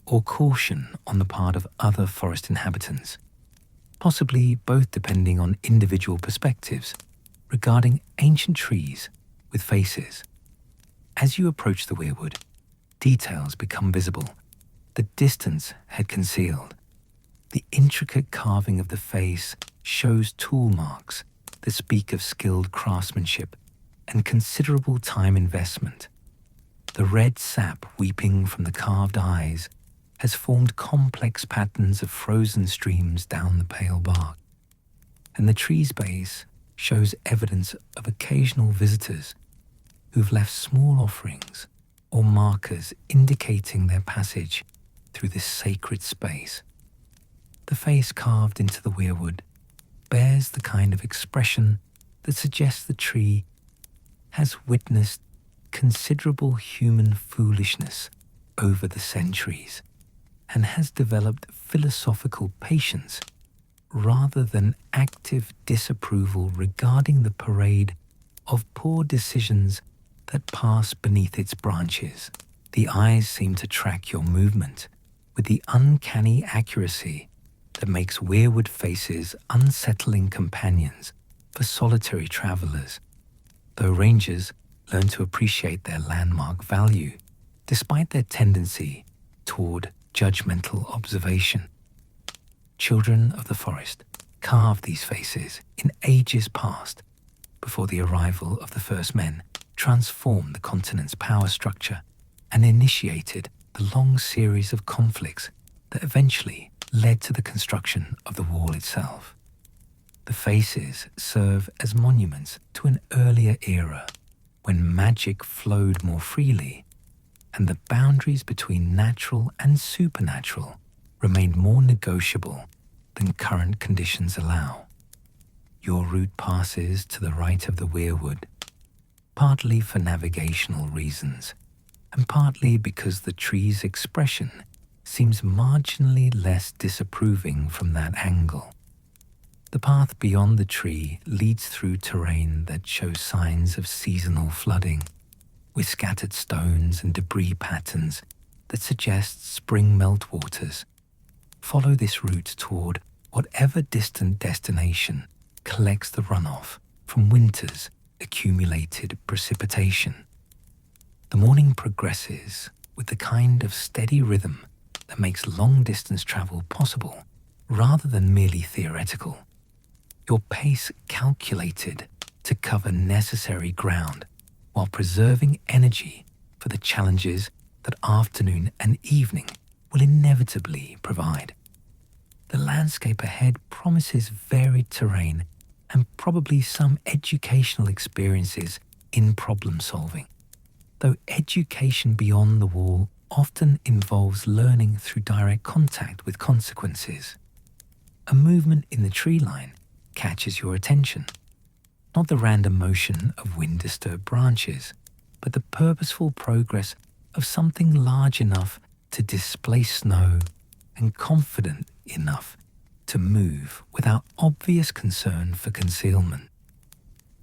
or caution on the part of other forest inhabitants, possibly both depending on individual perspectives regarding ancient trees with faces. As you approach the weirwood, details become visible. The distance had concealed. The intricate carving of the face shows tool marks that speak of skilled craftsmanship and considerable time investment. The red sap weeping from the carved eyes has formed complex patterns of frozen streams down the pale bark, and the tree's base shows evidence of occasional visitors who've left small offerings or markers indicating their passage through this sacred space. The face carved into the weirwood bears the kind of expression that suggests the tree has witnessed considerable human foolishness over the centuries and has developed philosophical patience rather than active disapproval regarding the parade of poor decisions that pass beneath its branches. The eyes seem to track your movement with the uncanny accuracy that makes weirwood faces unsettling companions for solitary travelers, though rangers learn to appreciate their landmark value despite their tendency toward judgmental observation. Children of the forest carved these faces in ages past before the arrival of the first men transformed the continent's power structure and initiated the long series of conflicts that eventually led to the construction of the wall itself. The faces serve as monuments to an earlier era when magic flowed more freely and the boundaries between natural and supernatural remained more negotiable than current conditions allow. Your route passes to the right of the weirwood, partly for navigational reasons, and partly because the tree's expression seems marginally less disapproving from that angle. The path beyond the tree leads through terrain that shows signs of seasonal flooding, with scattered stones and debris patterns that suggest spring meltwaters. Follow this route toward whatever distant destination collects the runoff from winter's accumulated precipitation. The morning progresses with the kind of steady rhythm that makes long-distance travel possible rather than merely theoretical. Your pace calculated to cover necessary ground while preserving energy for the challenges that afternoon and evening will inevitably provide. The landscape ahead promises varied terrain and probably some educational experiences in problem solving, though education beyond the wall often involves learning through direct contact with consequences. A movement in the tree line catches your attention. Not the random motion of wind-disturbed branches, but the purposeful progress of something large enough to displace snow and confident enough to move without obvious concern for concealment.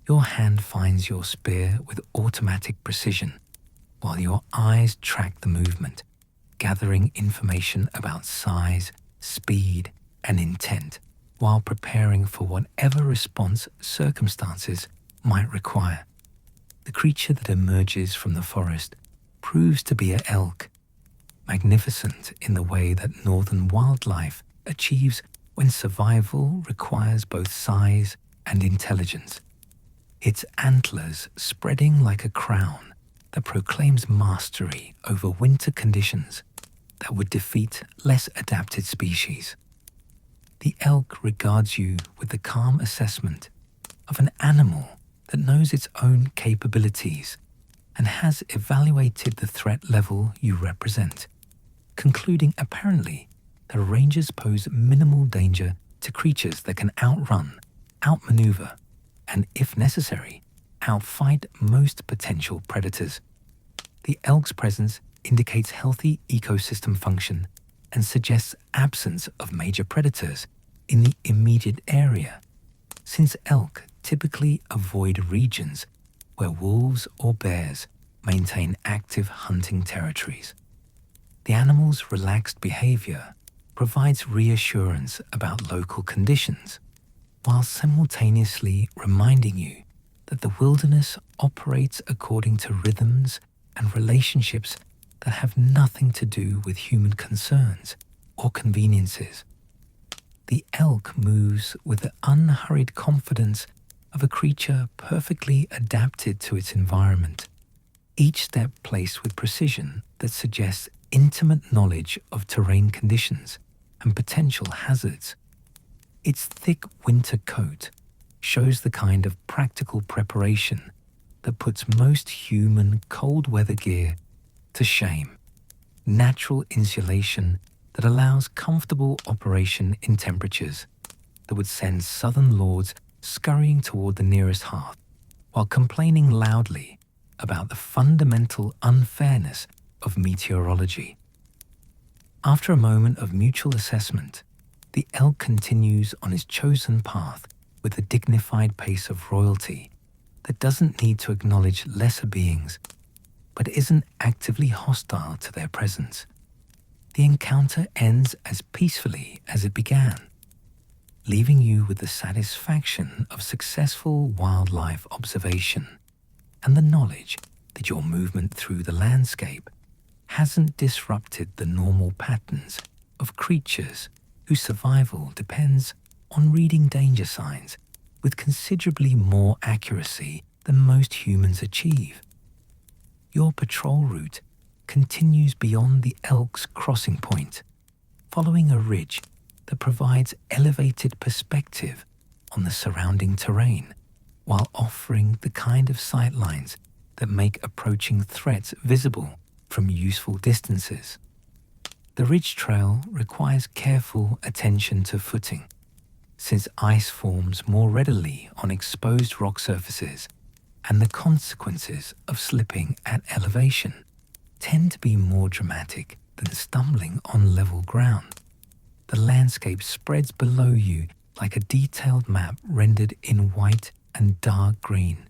Your hand finds your spear with automatic precision, while your eyes track the movement, gathering information about size, speed, and intent, while preparing for whatever response circumstances might require. The creature that emerges from the forest proves to be an elk, magnificent in the way that northern wildlife achieves when survival requires both size and intelligence. Its antlers spreading like a crown that proclaims mastery over winter conditions that would defeat less adapted species. The elk regards you with the calm assessment of an animal that knows its own capabilities and has evaluated the threat level you represent, concluding apparently that rangers pose minimal danger to creatures that can outrun, outmaneuver, and if necessary, outfight most potential predators. The elk's presence indicates healthy ecosystem function and suggests absence of major predators in the immediate area, since elk typically avoid regions where wolves or bears maintain active hunting territories. The animal's relaxed behavior provides reassurance about local conditions, while simultaneously reminding you that the wilderness operates according to rhythms and relationships that have nothing to do with human concerns or conveniences. The elk moves with the unhurried confidence of a creature perfectly adapted to its environment, each step placed with precision that suggests intimate knowledge of terrain conditions and potential hazards. Its thick winter coat shows the kind of practical preparation that puts most human cold weather gear to shame. Natural insulation that allows comfortable operation in temperatures that would send southern lords scurrying toward the nearest hearth, while complaining loudly about the fundamental unfairness of meteorology. After a moment of mutual assessment, the elk continues on his chosen path with the dignified pace of royalty that doesn't need to acknowledge lesser beings, but isn't actively hostile to their presence. The encounter ends as peacefully as it began, leaving you with the satisfaction of successful wildlife observation and the knowledge that your movement through the landscape hasn't disrupted the normal patterns of creatures whose survival depends on reading danger signs with considerably more accuracy than most humans achieve. Your patrol route continues beyond the elk's crossing point, following a ridge that provides elevated perspective on the surrounding terrain, while offering the kind of sightlines that make approaching threats visible from useful distances. The ridge trail requires careful attention to footing, since ice forms more readily on exposed rock surfaces, and the consequences of slipping at elevation tend to be more dramatic than stumbling on level ground. The landscape spreads below you like a detailed map rendered in white and dark green,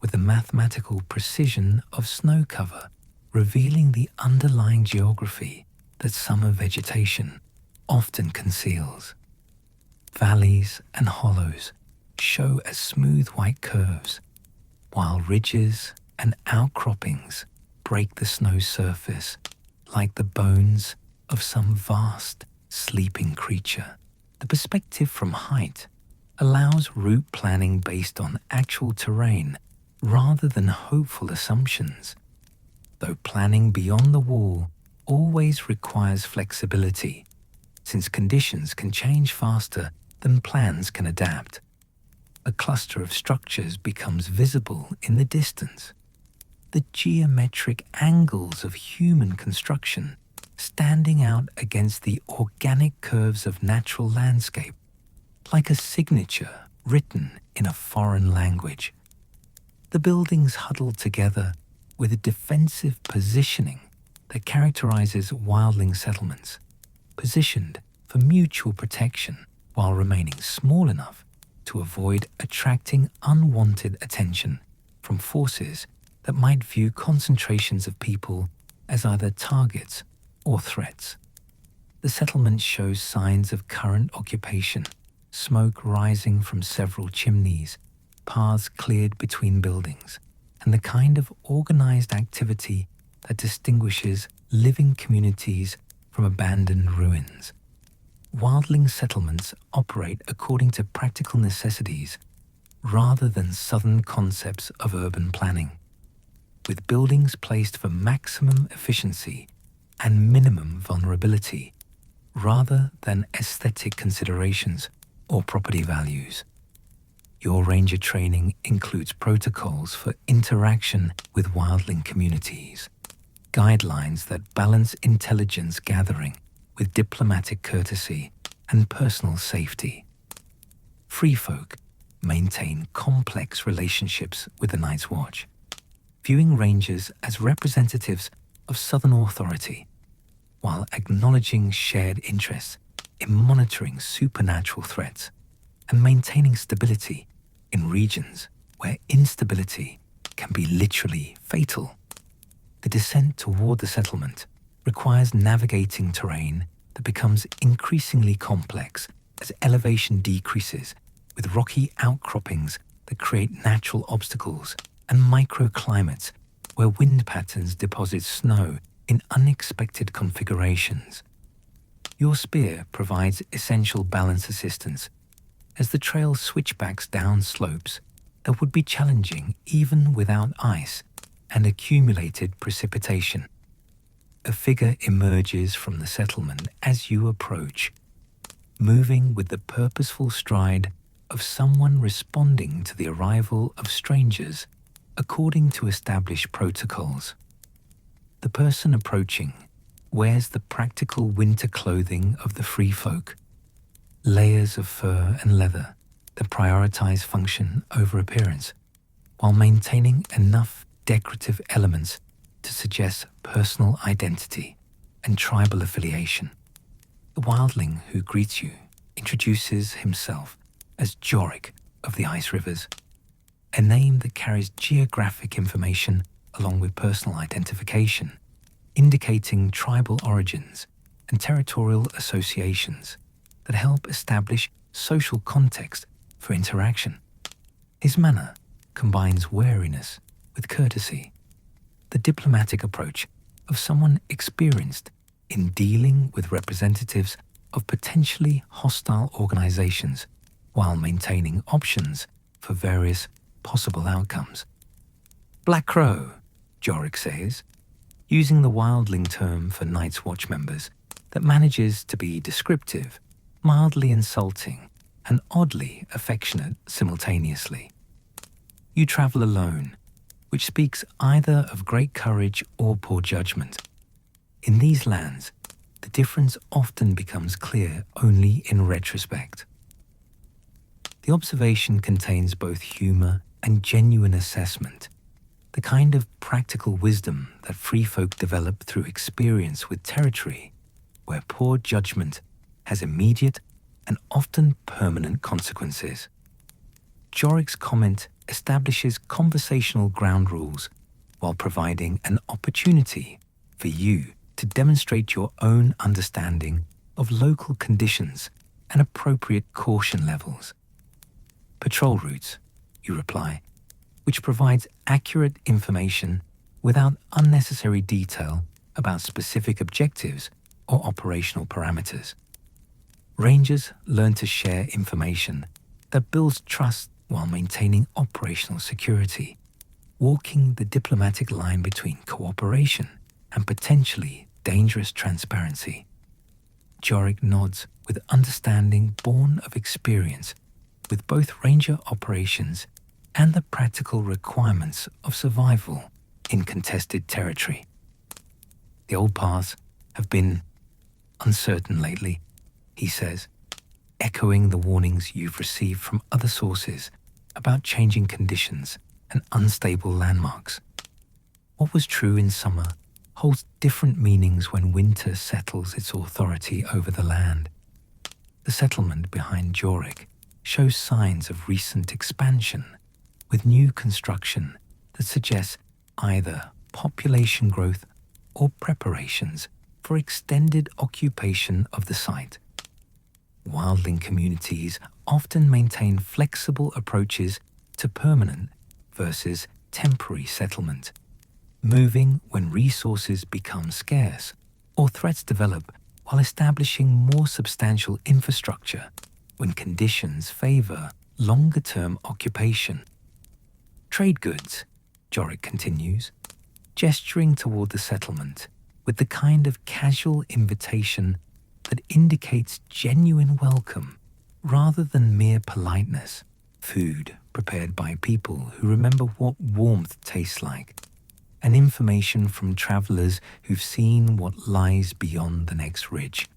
with the mathematical precision of snow cover revealing the underlying geography that summer vegetation often conceals. Valleys and hollows show as smooth white curves, while ridges and outcroppings break the snow surface like the bones of some vast, sleeping creature. The perspective from height allows route planning based on actual terrain rather than hopeful assumptions, though planning beyond the wall always requires flexibility, since conditions can change faster than plans can adapt. A cluster of structures becomes visible in the distance. The geometric angles of human construction standing out against the organic curves of natural landscape, like a signature written in a foreign language. The buildings huddle together with a defensive positioning that characterizes wildling settlements, positioned for mutual protection while remaining small enough to avoid attracting unwanted attention from forces that might view concentrations of people as either targets or threats. The settlement shows signs of current occupation, smoke rising from several chimneys, paths cleared between buildings, and the kind of organized activity that distinguishes living communities from abandoned ruins. Wildling settlements operate according to practical necessities rather than southern concepts of urban planning, with buildings placed for maximum efficiency and minimum vulnerability rather than aesthetic considerations or property values. Your ranger training includes protocols for interaction with wildling communities, guidelines that balance intelligence gathering with diplomatic courtesy and personal safety. Free folk maintain complex relationships with the Night's Watch, viewing rangers as representatives of Southern authority, while acknowledging shared interests in monitoring supernatural threats and maintaining stability in regions where instability can be literally fatal. The descent toward the settlement requires navigating terrain that becomes increasingly complex as elevation decreases, with rocky outcroppings that create natural obstacles and microclimates where wind patterns deposit snow in unexpected configurations. Your spear provides essential balance assistance as the trail switchbacks down slopes that would be challenging even without ice and accumulated precipitation. A figure emerges from the settlement as you approach, moving with the purposeful stride of someone responding to the arrival of strangers according to established protocols. The person approaching wears the practical winter clothing of the free folk, layers of fur and leather that prioritize function over appearance, while maintaining enough decorative elements to suggest personal identity and tribal affiliation. The wildling who greets you introduces himself as Jorik of the Ice Rivers, a name that carries geographic information along with personal identification, indicating tribal origins and territorial associations that help establish social context for interaction. His manner combines wariness with courtesy, the diplomatic approach of someone experienced in dealing with representatives of potentially hostile organizations while maintaining options for various possible outcomes. Black Crow, Jorik says, using the wildling term for Night's Watch members that manages to be descriptive, mildly insulting, and oddly affectionate simultaneously. You travel alone, which speaks either of great courage or poor judgment. In these lands, the difference often becomes clear only in retrospect. The observation contains both humor and genuine assessment, the kind of practical wisdom that free folk develop through experience with territory, where poor judgment has immediate and often permanent consequences. Jorik's comment establishes conversational ground rules while providing an opportunity for you to demonstrate your own understanding of local conditions and appropriate caution levels. Patrol routes, you reply, which provides accurate information without unnecessary detail about specific objectives or operational parameters. Rangers learn to share information that builds trust while maintaining operational security, walking the diplomatic line between cooperation and potentially dangerous transparency. Jorik nods with understanding born of experience with both ranger operations and the practical requirements of survival in contested territory. The old paths have been uncertain lately, he says, echoing the warnings you've received from other sources about changing conditions and unstable landmarks. What was true in summer holds different meanings when winter settles its authority over the land. The settlement behind Jorik shows signs of recent expansion, with new construction that suggests either population growth or preparations for extended occupation of the site. Wildling communities often maintain flexible approaches to permanent versus temporary settlement, moving when resources become scarce or threats develop, while establishing more substantial infrastructure when conditions favor longer-term occupation. Trade goods, Jorik continues, gesturing toward the settlement with the kind of casual invitation that indicates genuine welcome rather than mere politeness. Food prepared by people who remember what warmth tastes like, and information from travelers who've seen what lies beyond the next ridge.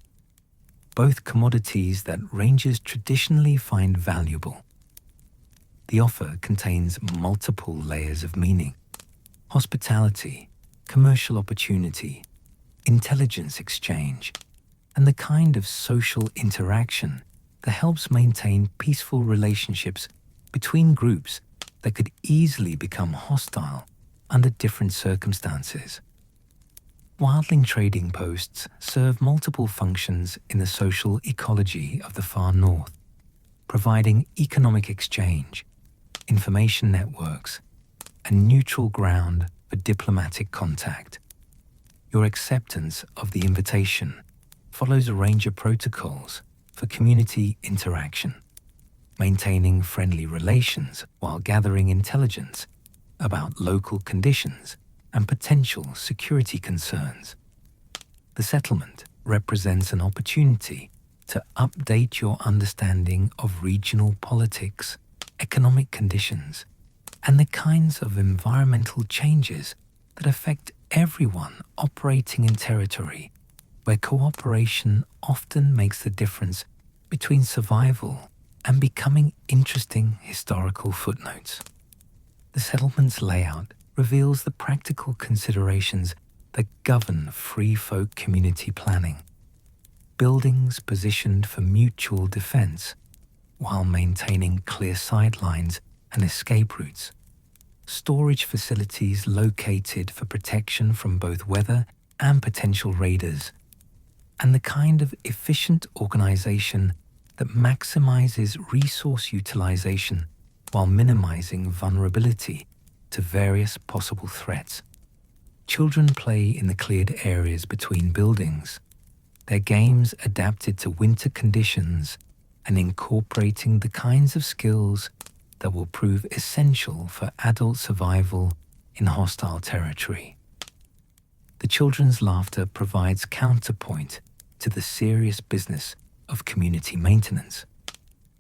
Both commodities that rangers traditionally find valuable. The offer contains multiple layers of meaning: hospitality, commercial opportunity, intelligence exchange, and the kind of social interaction that helps maintain peaceful relationships between groups that could easily become hostile under different circumstances. Wildling trading posts serve multiple functions in the social ecology of the far north, providing economic exchange, information networks, and neutral ground for diplomatic contact. Your acceptance of the invitation follows a range of protocols for community interaction, maintaining friendly relations while gathering intelligence about local conditions and potential security concerns. The settlement represents an opportunity to update your understanding of regional politics, economic conditions, and the kinds of environmental changes that affect everyone operating in territory where cooperation often makes the difference between survival and becoming interesting historical footnotes. The settlement's layout reveals the practical considerations that govern free folk community planning. Buildings positioned for mutual defense while maintaining clear sidelines and escape routes. Storage facilities located for protection from both weather and potential raiders, and the kind of efficient organization that maximizes resource utilization while minimizing vulnerability to various possible threats. Children play in the cleared areas between buildings, their games adapted to winter conditions and incorporating the kinds of skills that will prove essential for adult survival in hostile territory. The children's laughter provides counterpoint to the serious business of community maintenance,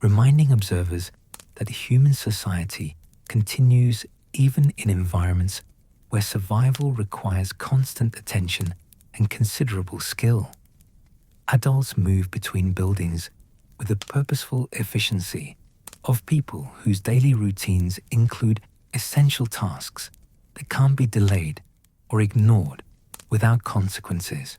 reminding observers that human society continues even in environments where survival requires constant attention and considerable skill. Adults move between buildings with the purposeful efficiency of people whose daily routines include essential tasks that can't be delayed or ignored without consequences.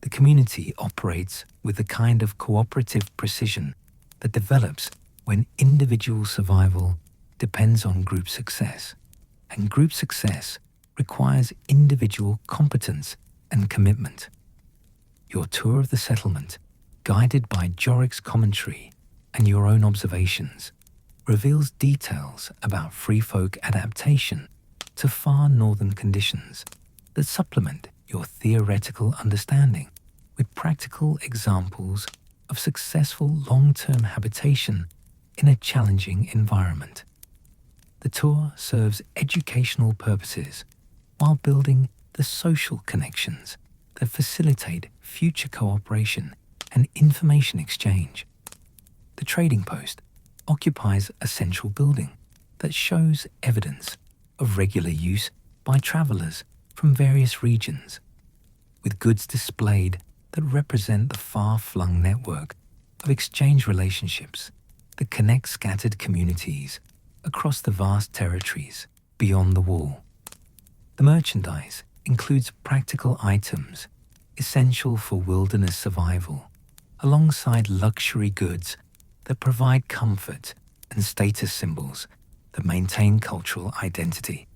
The community operates with the kind of cooperative precision that develops when individual survival depends on group success, and group success requires individual competence and commitment. Your tour of the settlement, guided by Jorik's commentary and your own observations, reveals details about free folk adaptation to far northern conditions that supplement your theoretical understanding with practical examples of successful long-term habitation in a challenging environment. The tour serves educational purposes while building the social connections that facilitate future cooperation and information exchange. The trading post occupies a central building that shows evidence of regular use by travelers from various regions, with goods displayed that represent the far-flung network of exchange relationships that connect scattered communities across the vast territories beyond the wall. The merchandise includes practical items essential for wilderness survival, alongside luxury goods that provide comfort and status symbols that maintain cultural identity.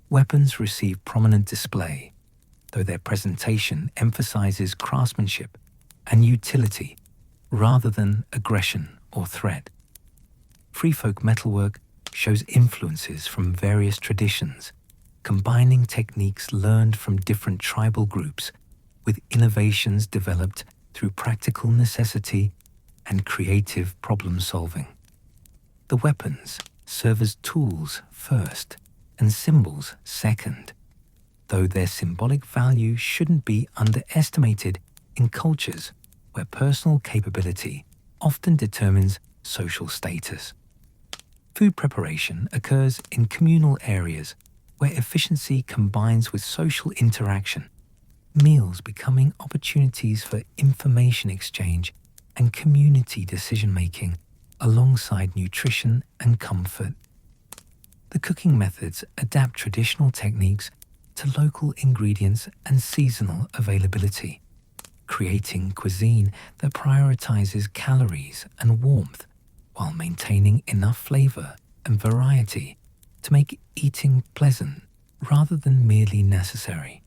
Weapons receive prominent display, though their presentation emphasizes craftsmanship and utility rather than aggression or threat. Free folk metalwork shows influences from various traditions, combining techniques learned from different tribal groups with innovations developed through practical necessity and creative problem-solving. The weapons serve as tools first and symbols second, though their symbolic value shouldn't be underestimated in cultures where personal capability often determines social status. Food preparation occurs in communal areas where efficiency combines with social interaction, meals becoming opportunities for information exchange and community decision-making alongside nutrition and comfort. The cooking methods adapt traditional techniques to local ingredients and seasonal availability, creating cuisine that prioritizes calories and warmth while maintaining enough flavor and variety to make eating pleasant rather than merely necessary.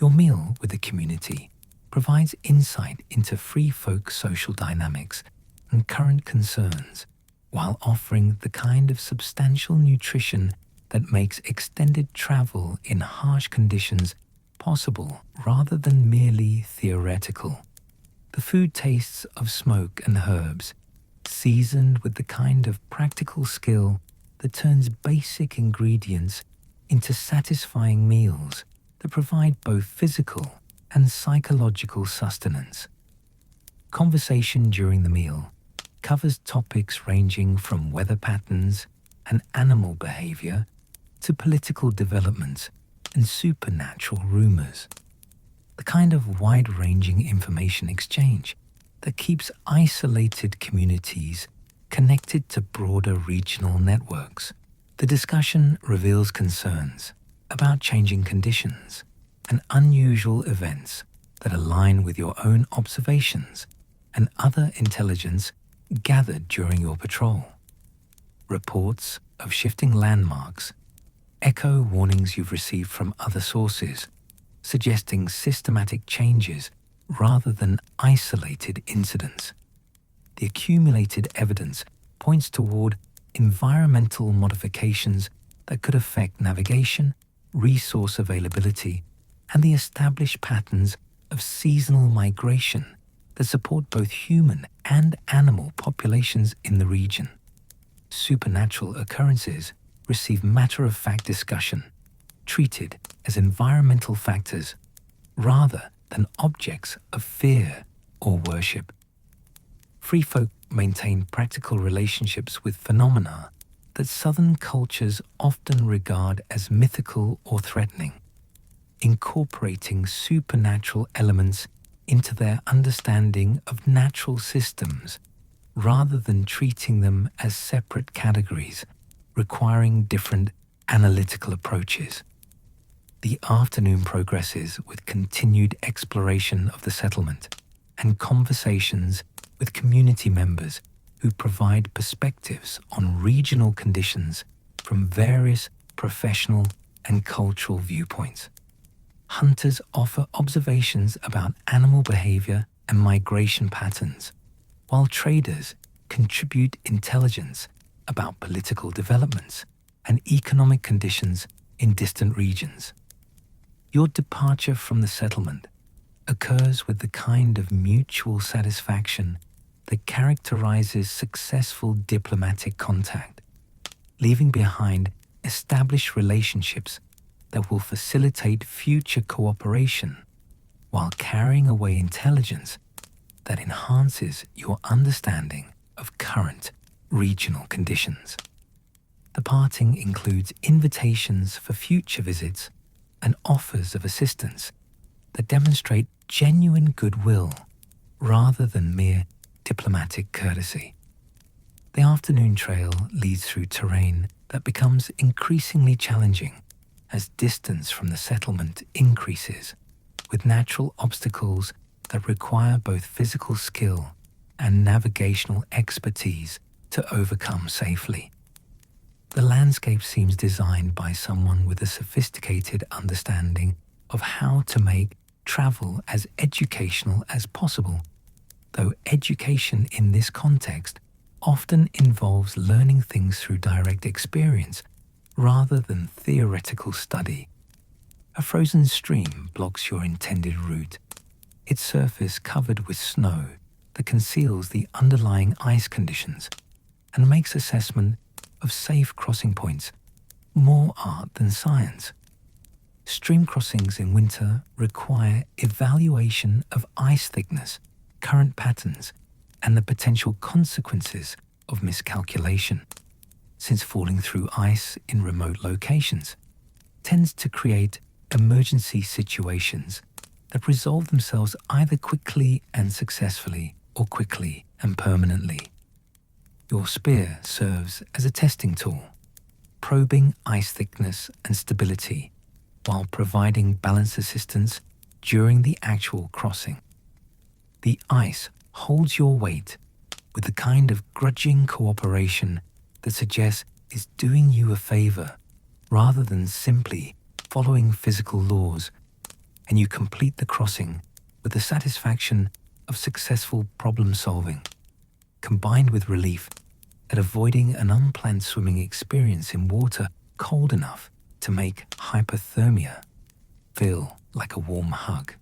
Your meal with the community provides insight into free folk social dynamics and current concerns, while offering the kind of substantial nutrition that makes extended travel in harsh conditions possible rather than merely theoretical. The food tastes of smoke and herbs, seasoned with the kind of practical skill that turns basic ingredients into satisfying meals that provide both physical and psychological sustenance. Conversation during the meal covers topics ranging from weather patterns and animal behavior to political developments and supernatural rumors. The kind of wide-ranging information exchange that keeps isolated communities connected to broader regional networks. The discussion reveals concerns about changing conditions and unusual events that align with your own observations and other intelligence gathered during your patrol. Reports of shifting landmarks echo warnings you've received from other sources, suggesting systematic changes rather than isolated incidents. The accumulated evidence points toward environmental modifications that could affect navigation, resource availability, and the established patterns of seasonal migration that support both human and animal populations in the region. Supernatural occurrences receive matter-of-fact discussion, treated as environmental factors rather than objects of fear or worship. Free folk maintain practical relationships with phenomena that Southern cultures often regard as mythical or threatening, incorporating supernatural elements into their understanding of natural systems rather than treating them as separate categories requiring different analytical approaches. The afternoon progresses with continued exploration of the settlement and conversations with community members who provide perspectives on regional conditions from various professional and cultural viewpoints. Hunters offer observations about animal behavior and migration patterns, while traders contribute intelligence about political developments and economic conditions in distant regions. Your departure from the settlement occurs with the kind of mutual satisfaction that characterizes successful diplomatic contact, leaving behind established relationships that will facilitate future cooperation while carrying away intelligence that enhances your understanding of current regional conditions. The parting includes invitations for future visits and offers of assistance that demonstrate genuine goodwill rather than mere diplomatic courtesy. The afternoon trail leads through terrain that becomes increasingly challenging as distance from the settlement increases, with natural obstacles that require both physical skill and navigational expertise to overcome safely. The landscape seems designed by someone with a sophisticated understanding of how to make travel as educational as possible, though education in this context often involves learning things through direct experience rather than theoretical study. A frozen stream blocks your intended route, its surface covered with snow that conceals the underlying ice conditions and makes assessment of safe crossing points more art than science. Stream crossings in winter require evaluation of ice thickness, current patterns, and the potential consequences of miscalculation, since falling through ice in remote locations tends to create emergency situations that resolve themselves either quickly and successfully or quickly and permanently. Your spear serves as a testing tool, probing ice thickness and stability while providing balance assistance during the actual crossing. The ice holds your weight with the kind of grudging cooperation that suggests it's doing you a favor rather than simply following physical laws, and you complete the crossing with the satisfaction of successful problem solving, combined with relief at avoiding an unplanned swimming experience in water cold enough to make hypothermia feel like a warm hug.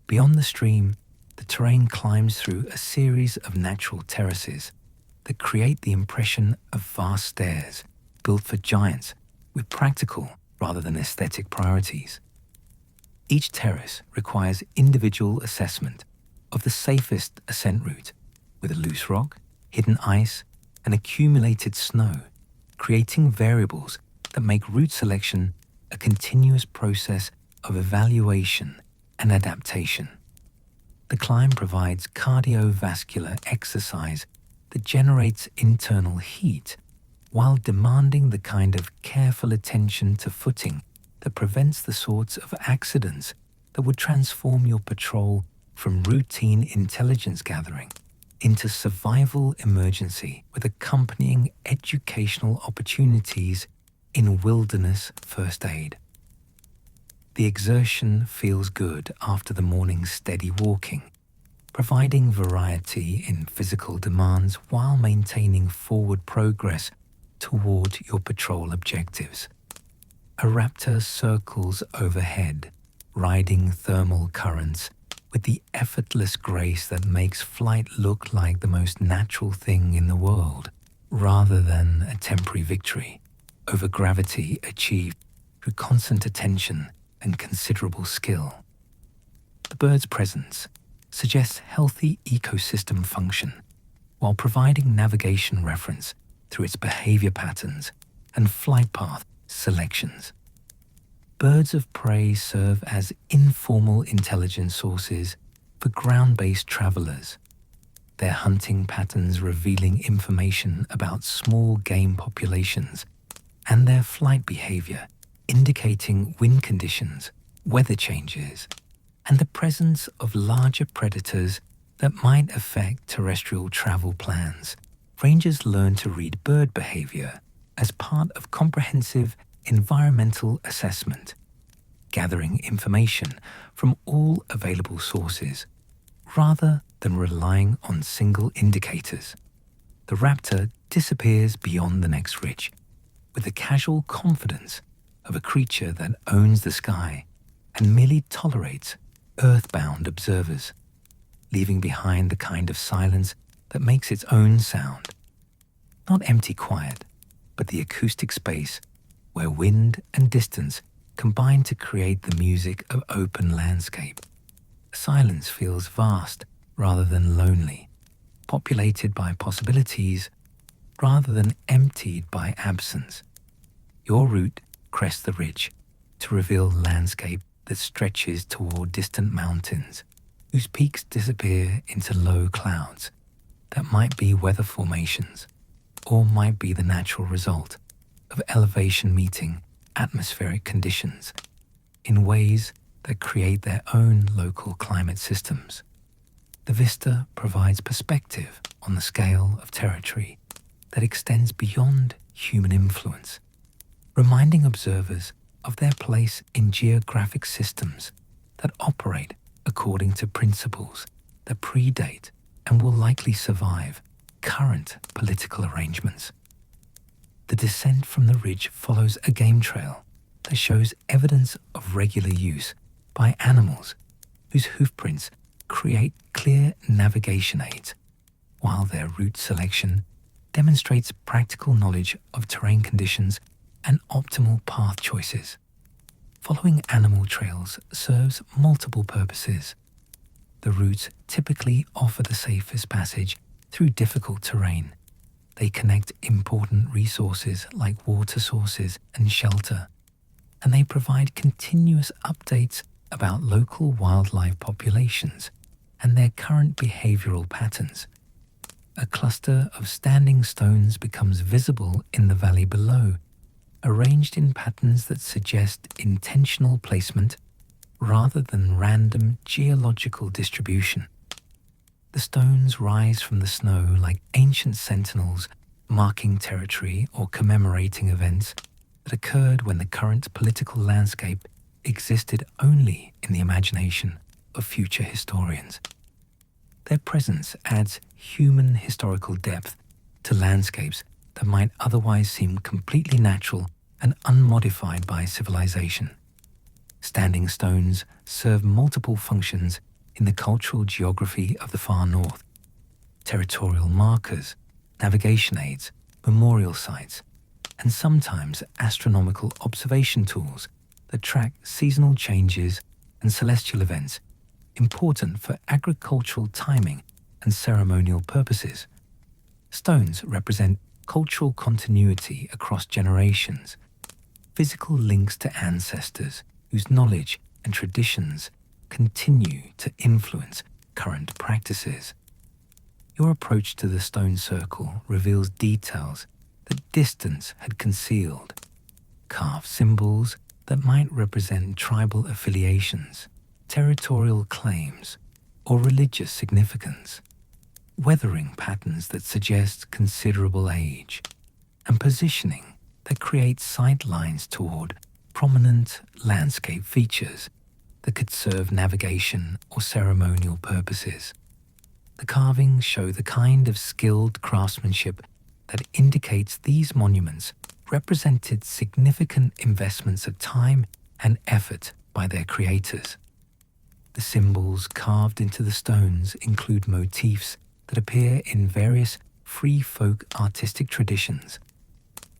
Beyond the stream, the terrain climbs through a series of natural terraces that create the impression of vast stairs built for giants with practical rather than aesthetic priorities. Each terrace requires individual assessment of the safest ascent route, with a loose rock, hidden ice, and accumulated snow, creating variables that make route selection a continuous process of evaluation and adaptation. The climb provides cardiovascular exercise that generates internal heat while demanding the kind of careful attention to footing that prevents the sorts of accidents that would transform your patrol from routine intelligence gathering into survival emergency with accompanying educational opportunities in wilderness first aid. The exertion feels good after the morning's steady walking, providing variety in physical demands while maintaining forward progress toward your patrol objectives. A raptor circles overhead, riding thermal currents with the effortless grace that makes flight look like the most natural thing in the world, rather than a temporary victory over gravity achieved through constant attention and considerable skill. The bird's presence suggests healthy ecosystem function while providing navigation reference through its behavior patterns and flight path selections. Birds of prey serve as informal intelligence sources for ground-based travelers, their hunting patterns revealing information about small game populations and their flight behavior indicating wind conditions, weather changes, and the presence of larger predators that might affect terrestrial travel plans. Rangers learn to read bird behavior as part of comprehensive environmental assessment, gathering information from all available sources rather than relying on single indicators. The raptor disappears beyond the next ridge with the casual confidence of a creature that owns the sky and merely tolerates earthbound observers, leaving behind the kind of silence that makes its own sound. Not empty quiet, but the acoustic space where wind and distance combine to create the music of open landscape. Silence feels vast rather than lonely, populated by possibilities rather than emptied by absence. Your route crests the ridge to reveal landscape that stretches toward distant mountains, whose peaks disappear into low clouds that might be weather formations or might be the natural result of elevation meeting atmospheric conditions in ways that create their own local climate systems. The vista provides perspective on the scale of territory that extends beyond human influence, reminding observers of their place in geographic systems that operate according to principles that predate and will likely survive current political arrangements. The descent from the ridge follows a game trail that shows evidence of regular use by animals whose hoofprints create clear navigation aids, while their route selection demonstrates practical knowledge of terrain conditions and optimal path choices. Following animal trails serves multiple purposes. The routes typically offer the safest passage through difficult terrain. They connect important resources like water sources and shelter, and they provide continuous updates about local wildlife populations and their current behavioral patterns. A cluster of standing stones becomes visible in the valley below, arranged in patterns that suggest intentional placement rather than random geological distribution. The stones rise from the snow like ancient sentinels marking territory or commemorating events that occurred when the current political landscape existed only in the imagination of future historians. Their presence adds human historical depth to landscapes that might otherwise seem completely natural and unmodified by civilization. Standing stones serve multiple functions in the cultural geography of the far north: territorial markers, navigation aids, memorial sites, and sometimes astronomical observation tools that track seasonal changes and celestial events important for agricultural timing and ceremonial purposes. Stones represent cultural continuity across generations, physical links to ancestors whose knowledge and traditions continue to influence current practices. Your approach to the stone circle reveals details that distance had concealed: carved symbols that might represent tribal affiliations, territorial claims, or religious significance, weathering patterns that suggest considerable age, and positioning that creates sight lines toward prominent landscape features that could serve navigation or ceremonial purposes. The carvings show the kind of skilled craftsmanship that indicates these monuments represented significant investments of time and effort by their creators. The symbols carved into the stones include motifs that appear in various free folk artistic traditions: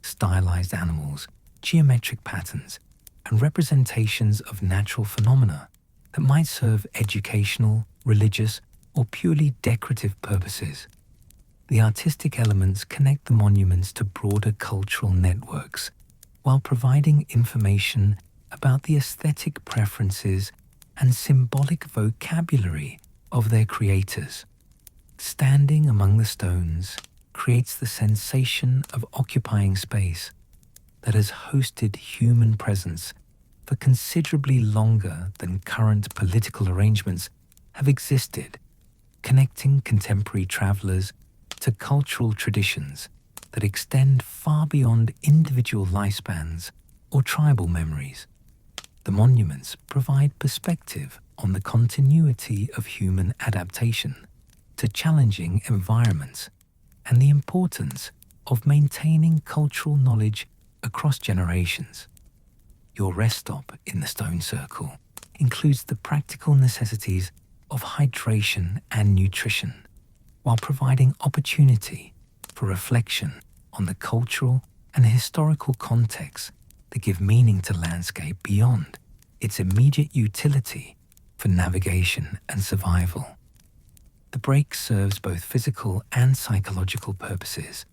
stylized animals, geometric patterns, and representations of natural phenomena that might serve educational, religious, or purely decorative purposes. The artistic elements connect the monuments to broader cultural networks while providing information about the aesthetic preferences and symbolic vocabulary of their creators. Standing among the stones creates the sensation of occupying space that has hosted human presence for considerably longer than current political arrangements have existed, connecting contemporary travelers to cultural traditions that extend far beyond individual lifespans or tribal memories. The monuments provide perspective on the continuity of human adaptation to challenging environments and the importance of maintaining cultural knowledge across generations. Your rest stop in the stone circle includes the practical necessities of hydration and nutrition, while providing opportunity for reflection on the cultural and historical contexts that give meaning to landscape beyond its immediate utility for navigation and survival. The break serves both physical and psychological purposes,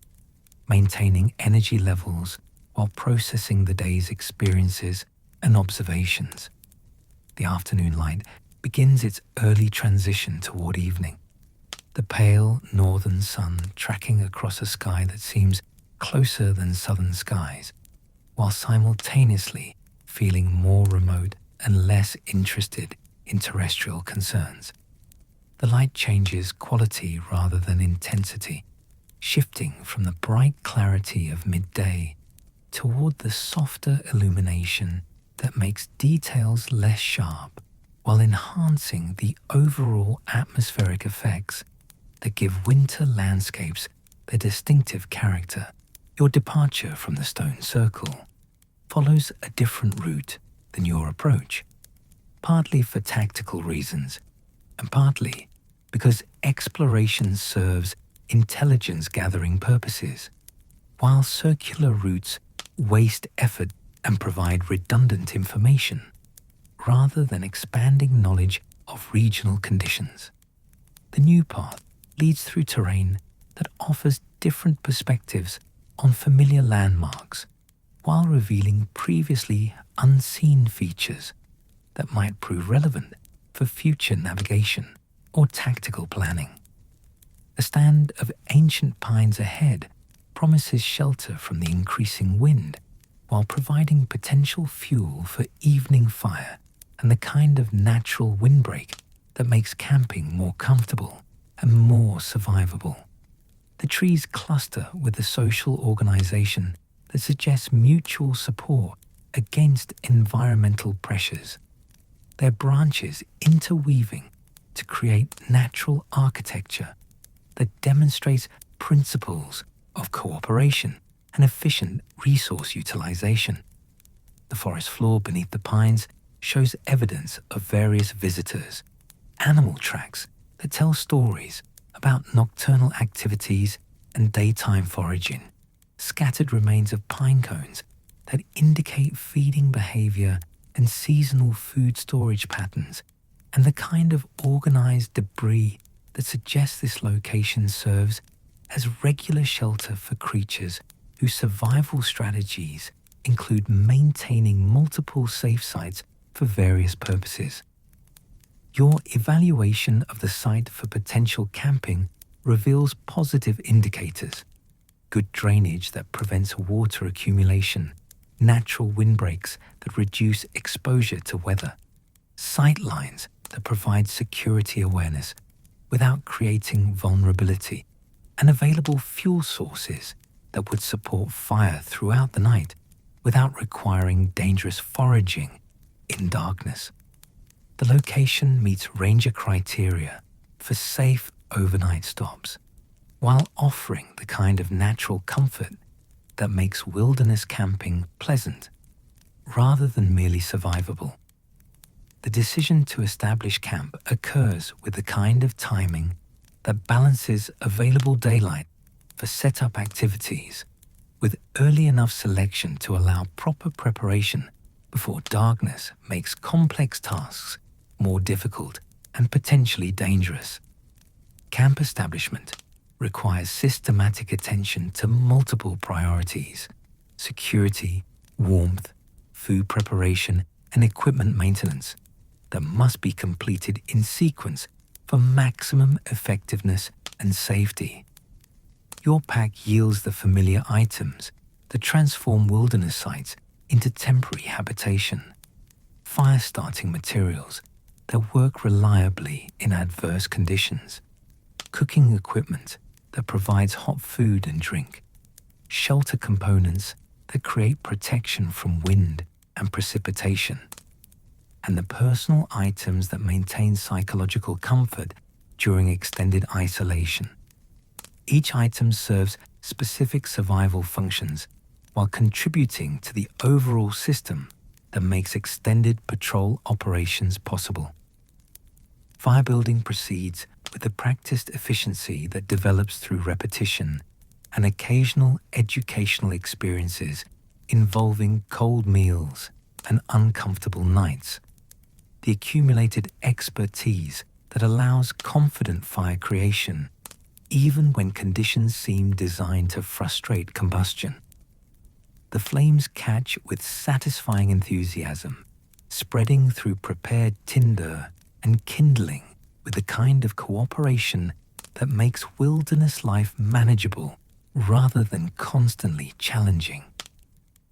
maintaining energy levels while processing the day's experiences and observations. The afternoon light begins its early transition toward evening, the pale northern sun tracking across a sky that seems closer than southern skies, while simultaneously feeling more remote and less interested in terrestrial concerns. The light changes quality rather than intensity, shifting from the bright clarity of midday toward the softer illumination that makes details less sharp while enhancing the overall atmospheric effects that give winter landscapes their distinctive character. Your departure from the stone circle follows a different route than your approach, partly for tactical reasons and partly because exploration serves intelligence-gathering purposes, while circular routes waste effort and provide redundant information rather than expanding knowledge of regional conditions. The new path leads through terrain that offers different perspectives on familiar landmarks while revealing previously unseen features that might prove relevant for future navigation or tactical planning. A stand of ancient pines ahead promises shelter from the increasing wind while providing potential fuel for evening fire and the kind of natural windbreak that makes camping more comfortable and more survivable. The trees cluster with a social organization that suggests mutual support against environmental pressures, their branches interweaving to create natural architecture that demonstrates principles of cooperation and efficient resource utilization. The forest floor beneath the pines shows evidence of various visitors, animal tracks that tell stories about nocturnal activities and daytime foraging, scattered remains of pine cones that indicate feeding behavior and seasonal food storage patterns, and the kind of organized debris that suggests this location serves as regular shelter for creatures whose survival strategies include maintaining multiple safe sites for various purposes. Your evaluation of the site for potential camping reveals positive indicators: good drainage that prevents water accumulation, natural windbreaks that reduce exposure to weather, sight lines that provide security awareness without creating vulnerability, and available fuel sources that would support fire throughout the night without requiring dangerous foraging in darkness. The location meets ranger criteria for safe overnight stops, while offering the kind of natural comfort that makes wilderness camping pleasant rather than merely survivable. The decision to establish camp occurs with the kind of timing that balances available daylight for setup activities with early enough selection to allow proper preparation before darkness makes complex tasks more difficult and potentially dangerous. Camp establishment requires systematic attention to multiple priorities: security, warmth, food preparation, and equipment maintenance that must be completed in sequence for maximum effectiveness and safety. Your pack yields the familiar items that transform wilderness sites into temporary habitation, fire-starting materials that work reliably in adverse conditions, cooking equipment that provides hot food and drink, shelter components that create protection from wind and precipitation, and the personal items that maintain psychological comfort during extended isolation. Each item serves specific survival functions while contributing to the overall system that makes extended patrol operations possible. Firebuilding proceeds with the practiced efficiency that develops through repetition and occasional educational experiences involving cold meals and uncomfortable nights. The accumulated expertise that allows confident fire creation even when conditions seem designed to frustrate combustion. The flames catch with satisfying enthusiasm, spreading through prepared tinder and kindling with the kind of cooperation that makes wilderness life manageable rather than constantly challenging.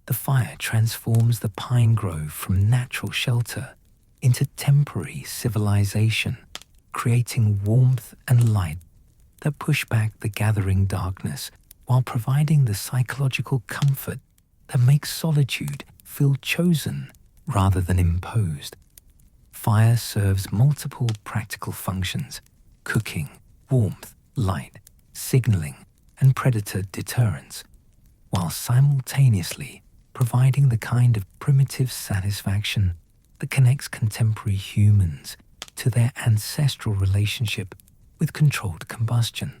The fire transforms the pine grove from natural shelter into temporary civilization, creating warmth and light that push back the gathering darkness while providing the psychological comfort that makes solitude feel chosen rather than imposed. Fire serves multiple practical functions: cooking, warmth, light, signaling, and predator deterrence, while simultaneously providing the kind of primitive satisfaction that connects contemporary humans to their ancestral relationship with controlled combustion.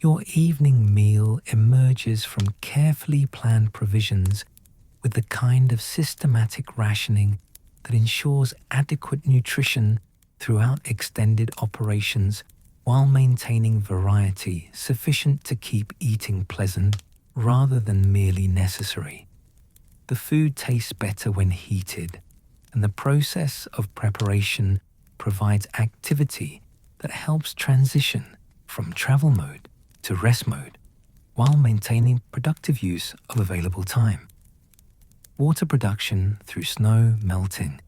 Your evening meal emerges from carefully planned provisions with the kind of systematic rationing that ensures adequate nutrition throughout extended operations while maintaining variety sufficient to keep eating pleasant rather than merely necessary. The food tastes better when heated, and the process of preparation provides activity that helps transition from travel mode to rest mode while maintaining productive use of available time. Water production through snow melting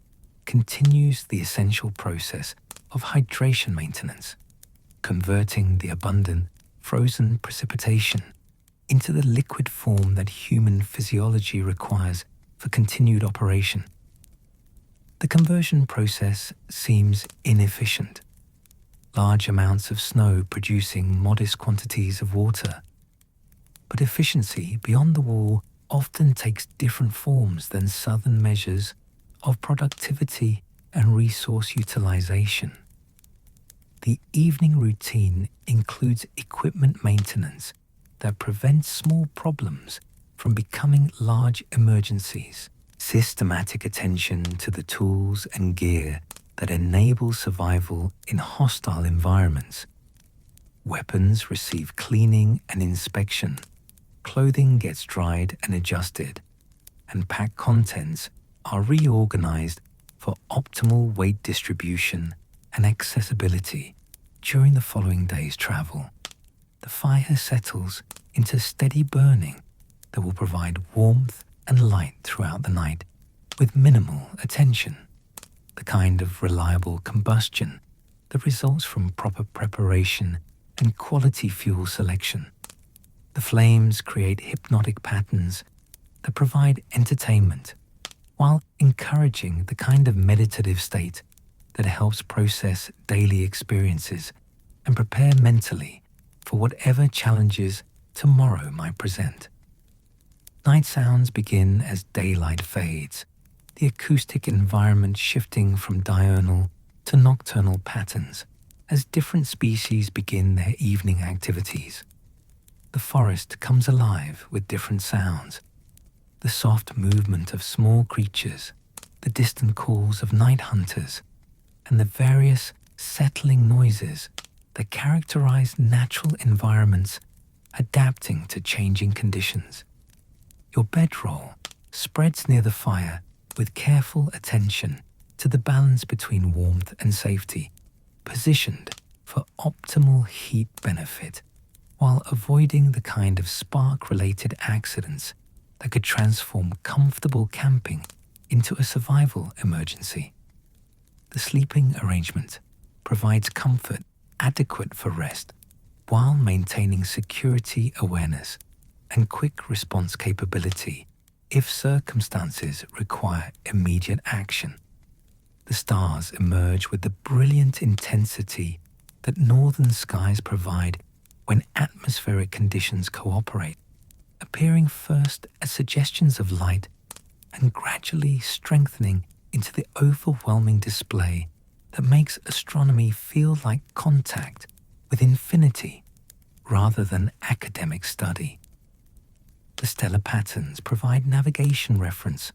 continues the essential process of hydration maintenance, converting the abundant frozen precipitation into the liquid form that human physiology requires for continued operation. The conversion process seems inefficient. Large amounts of snow producing modest quantities of water. But efficiency beyond the wall often takes different forms than southern measures of productivity and resource utilization. The evening routine includes equipment maintenance that prevents small problems from becoming large emergencies, systematic attention to the tools and gear that enable survival in hostile environments. Weapons receive cleaning and inspection, clothing gets dried and adjusted, and pack contents are reorganized for optimal weight distribution and accessibility during the following day's travel. The fire settles into steady burning that will provide warmth and light throughout the night with minimal attention, the kind of reliable combustion that results from proper preparation and quality fuel selection. The flames create hypnotic patterns that provide entertainment while encouraging the kind of meditative state that helps process daily experiences and prepare mentally for whatever challenges tomorrow might present. Night sounds begin as daylight fades, the acoustic environment shifting from diurnal to nocturnal patterns as different species begin their evening activities. The forest comes alive with different sounds, the soft movement of small creatures, the distant calls of night hunters, and the various settling noises that characterize natural environments adapting to changing conditions. Your bedroll spreads near the fire with careful attention to the balance between warmth and safety, positioned for optimal heat benefit while avoiding the kind of spark-related accidents that could transform comfortable camping into a survival emergency. The sleeping arrangement provides comfort adequate for rest while maintaining security awareness and quick response capability if circumstances require immediate action. The stars emerge with the brilliant intensity that northern skies provide when atmospheric conditions cooperate, appearing first as suggestions of light and gradually strengthening into the overwhelming display that makes astronomy feel like contact with infinity rather than academic study. The stellar patterns provide navigation reference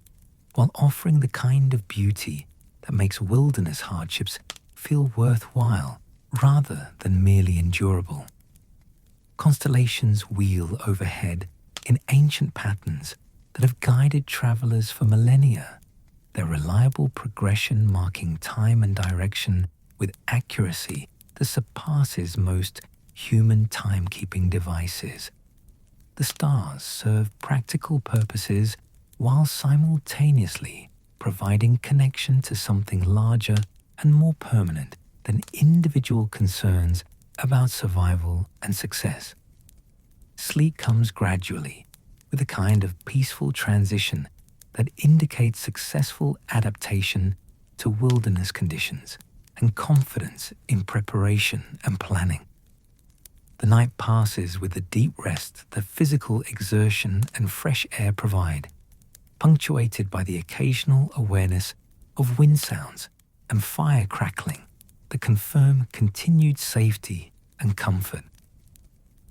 while offering the kind of beauty that makes wilderness hardships feel worthwhile rather than merely endurable. Constellations wheel overhead in ancient patterns that have guided travelers for millennia, their reliable progression marking time and direction with accuracy that surpasses most human timekeeping devices. The stars serve practical purposes while simultaneously providing connection to something larger and more permanent than individual concerns about survival and success. Sleep comes gradually, with a kind of peaceful transition that indicates successful adaptation to wilderness conditions and confidence in preparation and planning. The night passes with the deep rest that physical exertion and fresh air provide, punctuated by the occasional awareness of wind sounds and fire crackling that confirm continued safety and comfort.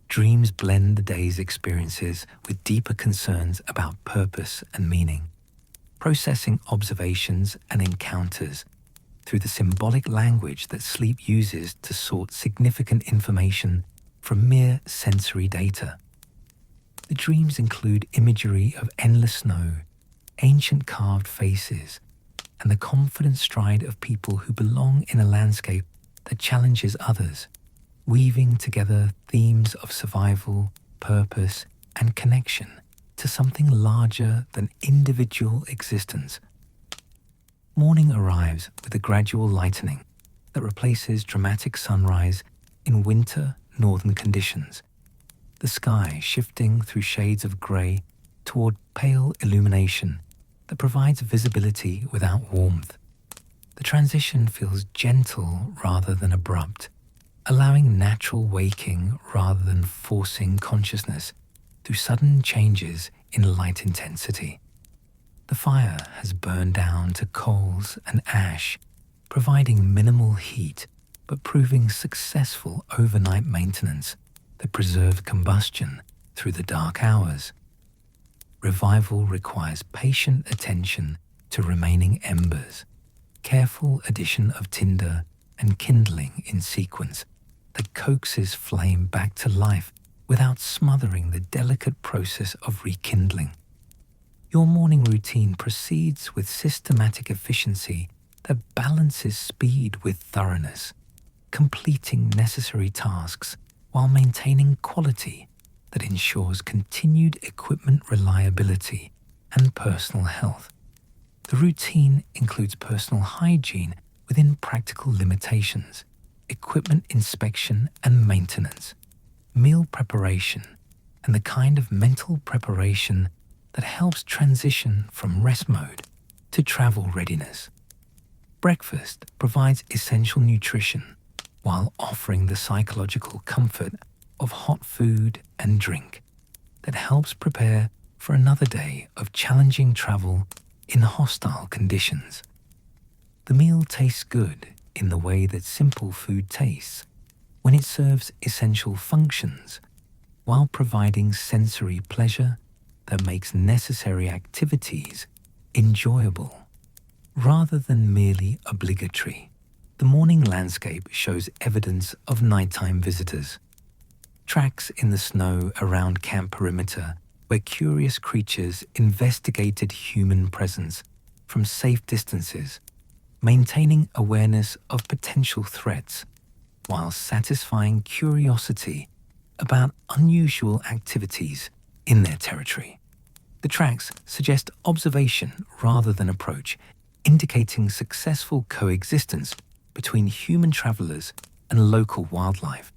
Dreams blend the day's experiences with deeper concerns about purpose and meaning, processing observations and encounters through the symbolic language that sleep uses to sort significant information from mere sensory data. The dreams include imagery of endless snow, ancient carved faces, and the confident stride of people who belong in a landscape that challenges others, weaving together themes of survival, purpose, and connection to something larger than individual existence. Morning arrives with a gradual lightening that replaces dramatic sunrise in winter northern conditions, the sky shifting through shades of grey toward pale illumination that provides visibility without warmth. The transition feels gentle rather than abrupt, allowing natural waking rather than forcing consciousness through sudden changes in light intensity. The fire has burned down to coals and ash, providing minimal heat but proving successful overnight maintenance that preserved combustion through the dark hours. Revival requires patient attention to remaining embers, careful addition of tinder and kindling in sequence that coaxes flame back to life without smothering the delicate process of rekindling. Your morning routine proceeds with systematic efficiency that balances speed with thoroughness, completing necessary tasks while maintaining quality that ensures continued equipment reliability and personal health. The routine includes personal hygiene within practical limitations, equipment inspection and maintenance, meal preparation, and the kind of mental preparation that helps transition from rest mode to travel readiness. Breakfast provides essential nutrition while offering the psychological comfort of hot food and drink that helps prepare for another day of challenging travel in hostile conditions. The meal tastes good in the way that simple food tastes, when it serves essential functions while providing sensory pleasure that makes necessary activities enjoyable rather than merely obligatory. The morning landscape shows evidence of nighttime visitors. Tracks in the snow around camp perimeter where curious creatures investigated human presence from safe distances, maintaining awareness of potential threats while satisfying curiosity about unusual activities in their territory. The tracks suggest observation rather than approach, indicating successful coexistence between human travelers and local wildlife.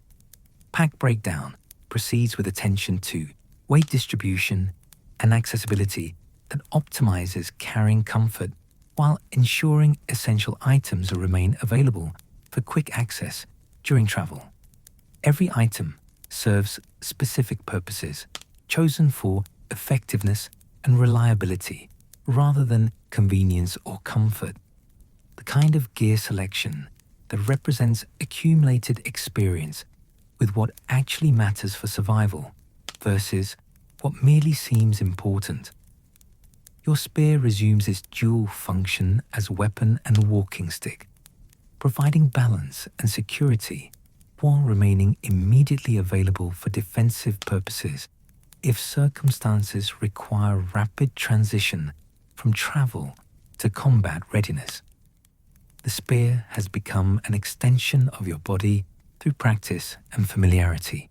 Pack breakdown proceeds with attention to weight distribution and accessibility that optimizes carrying comfort while ensuring essential items remain available for quick access during travel. Every item serves specific purposes, chosen for effectiveness and reliability rather than convenience or comfort. The kind of gear selection that represents accumulated experience with what actually matters for survival versus what merely seems important. Your spear resumes its dual function as weapon and walking stick, providing balance and security while remaining immediately available for defensive purposes if circumstances require rapid transition from travel to combat readiness. The spear has become an extension of your body through practice and familiarity,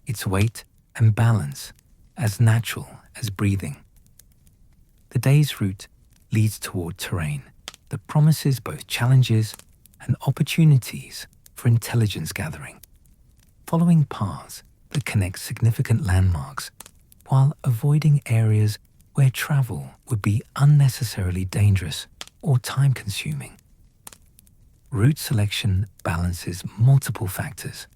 its weight and balance as natural as breathing. The day's route leads toward terrain that promises both challenges and opportunities for intelligence gathering, following paths that connect significant landmarks while avoiding areas where travel would be unnecessarily dangerous or time-consuming. Route selection balances multiple factors: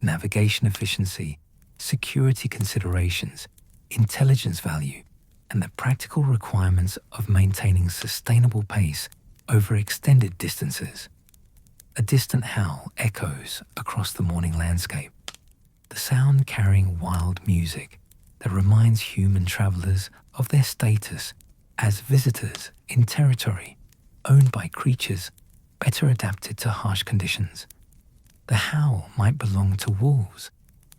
navigation efficiency, security considerations, intelligence value, and the practical requirements of maintaining sustainable pace over extended distances. A distant howl echoes across the morning landscape, the sound carrying wild music that reminds human travelers of their status as visitors in territory owned by creatures better adapted to harsh conditions. The howl might belong to wolves,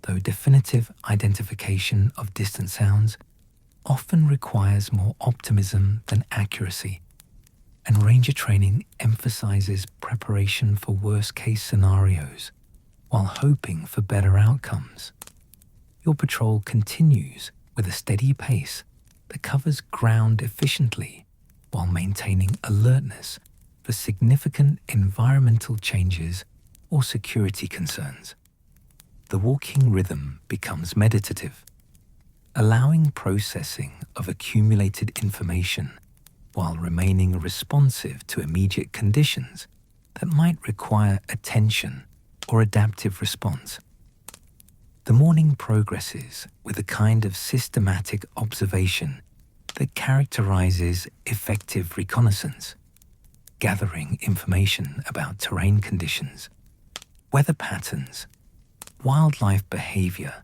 though definitive identification of distant sounds often requires more optimism than accuracy, and ranger training emphasizes preparation for worst-case scenarios while hoping for better outcomes. Your patrol continues with a steady pace that covers ground efficiently while maintaining alertness for significant environmental changes or security concerns. The walking rhythm becomes meditative, allowing processing of accumulated information while remaining responsive to immediate conditions that might require attention or adaptive response. The morning progresses with a kind of systematic observation that characterizes effective reconnaissance, gathering information about terrain conditions, weather patterns, wildlife behavior,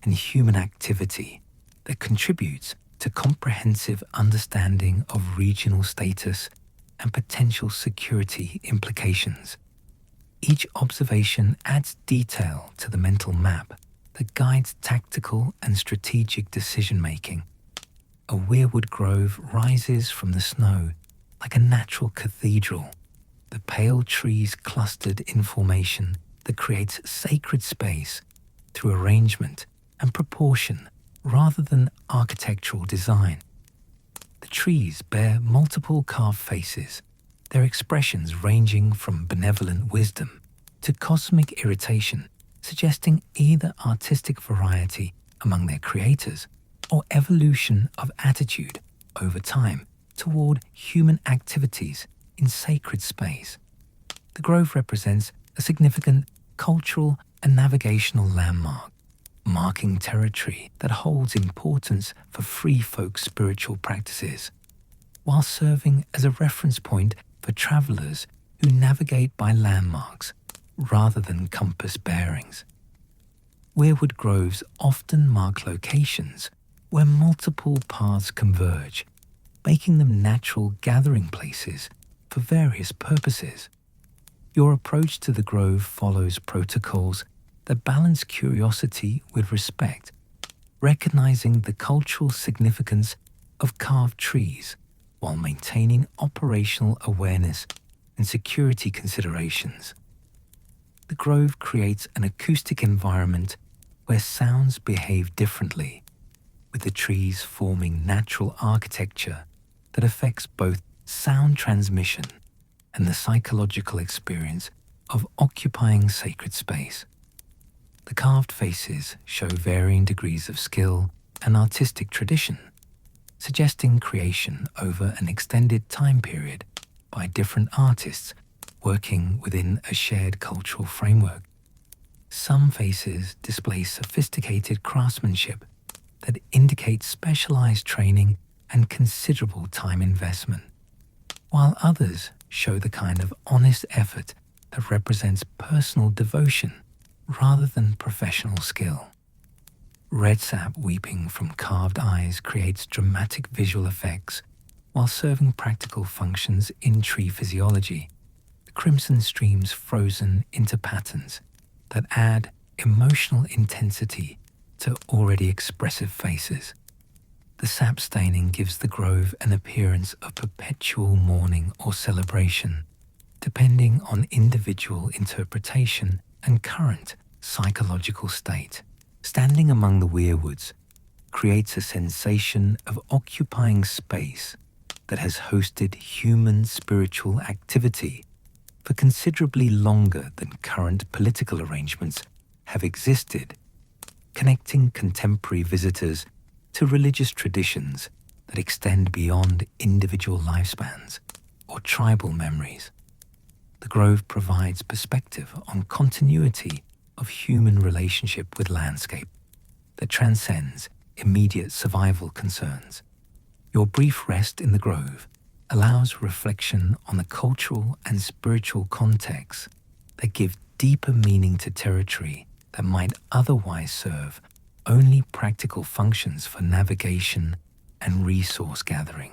and human activity that contributes to comprehensive understanding of regional status and potential security implications. Each observation adds detail to the mental map that guides tactical and strategic decision-making. A weirwood grove rises from the snow like a natural cathedral, the pale trees clustered in formation that creates sacred space through arrangement and proportion rather than architectural design. The trees bear multiple carved faces, their expressions ranging from benevolent wisdom to cosmic irritation, suggesting either artistic variety among their creators or evolution of attitude over time toward human activities in sacred space. The grove represents a significant cultural and navigational landmark, marking territory that holds importance for free folk spiritual practices, while serving as a reference point for travelers who navigate by landmarks rather than compass bearings. Weirwood groves often mark locations where multiple paths converge, making them natural gathering places for various purposes. Your approach to the grove follows protocols that balance curiosity with respect, recognizing the cultural significance of carved trees while maintaining operational awareness and security considerations. The grove creates an acoustic environment where sounds behave differently, with the trees forming natural architecture that affects both sound transmission and the psychological experience of occupying sacred space. The carved faces show varying degrees of skill and artistic tradition, suggesting creation over an extended time period by different artists working within a shared cultural framework. Some faces display sophisticated craftsmanship that indicates specialized training and considerable time investment, while others show the kind of honest effort that represents personal devotion rather than professional skill. Red sap weeping from carved eyes creates dramatic visual effects while serving practical functions in tree physiology. The crimson streams frozen into patterns that add emotional intensity to already expressive faces. The sap staining gives the grove an appearance of perpetual mourning or celebration, depending on individual interpretation and current psychological state. Standing among the weirwoods creates a sensation of occupying space that has hosted human spiritual activity for considerably longer than current political arrangements have existed, connecting contemporary visitors to religious traditions that extend beyond individual lifespans or tribal memories. The grove provides perspective on continuity of human relationship with landscape that transcends immediate survival concerns. Your brief rest in the grove allows reflection on the cultural and spiritual contexts that give deeper meaning to territory that might otherwise serve only practical functions for navigation and resource gathering.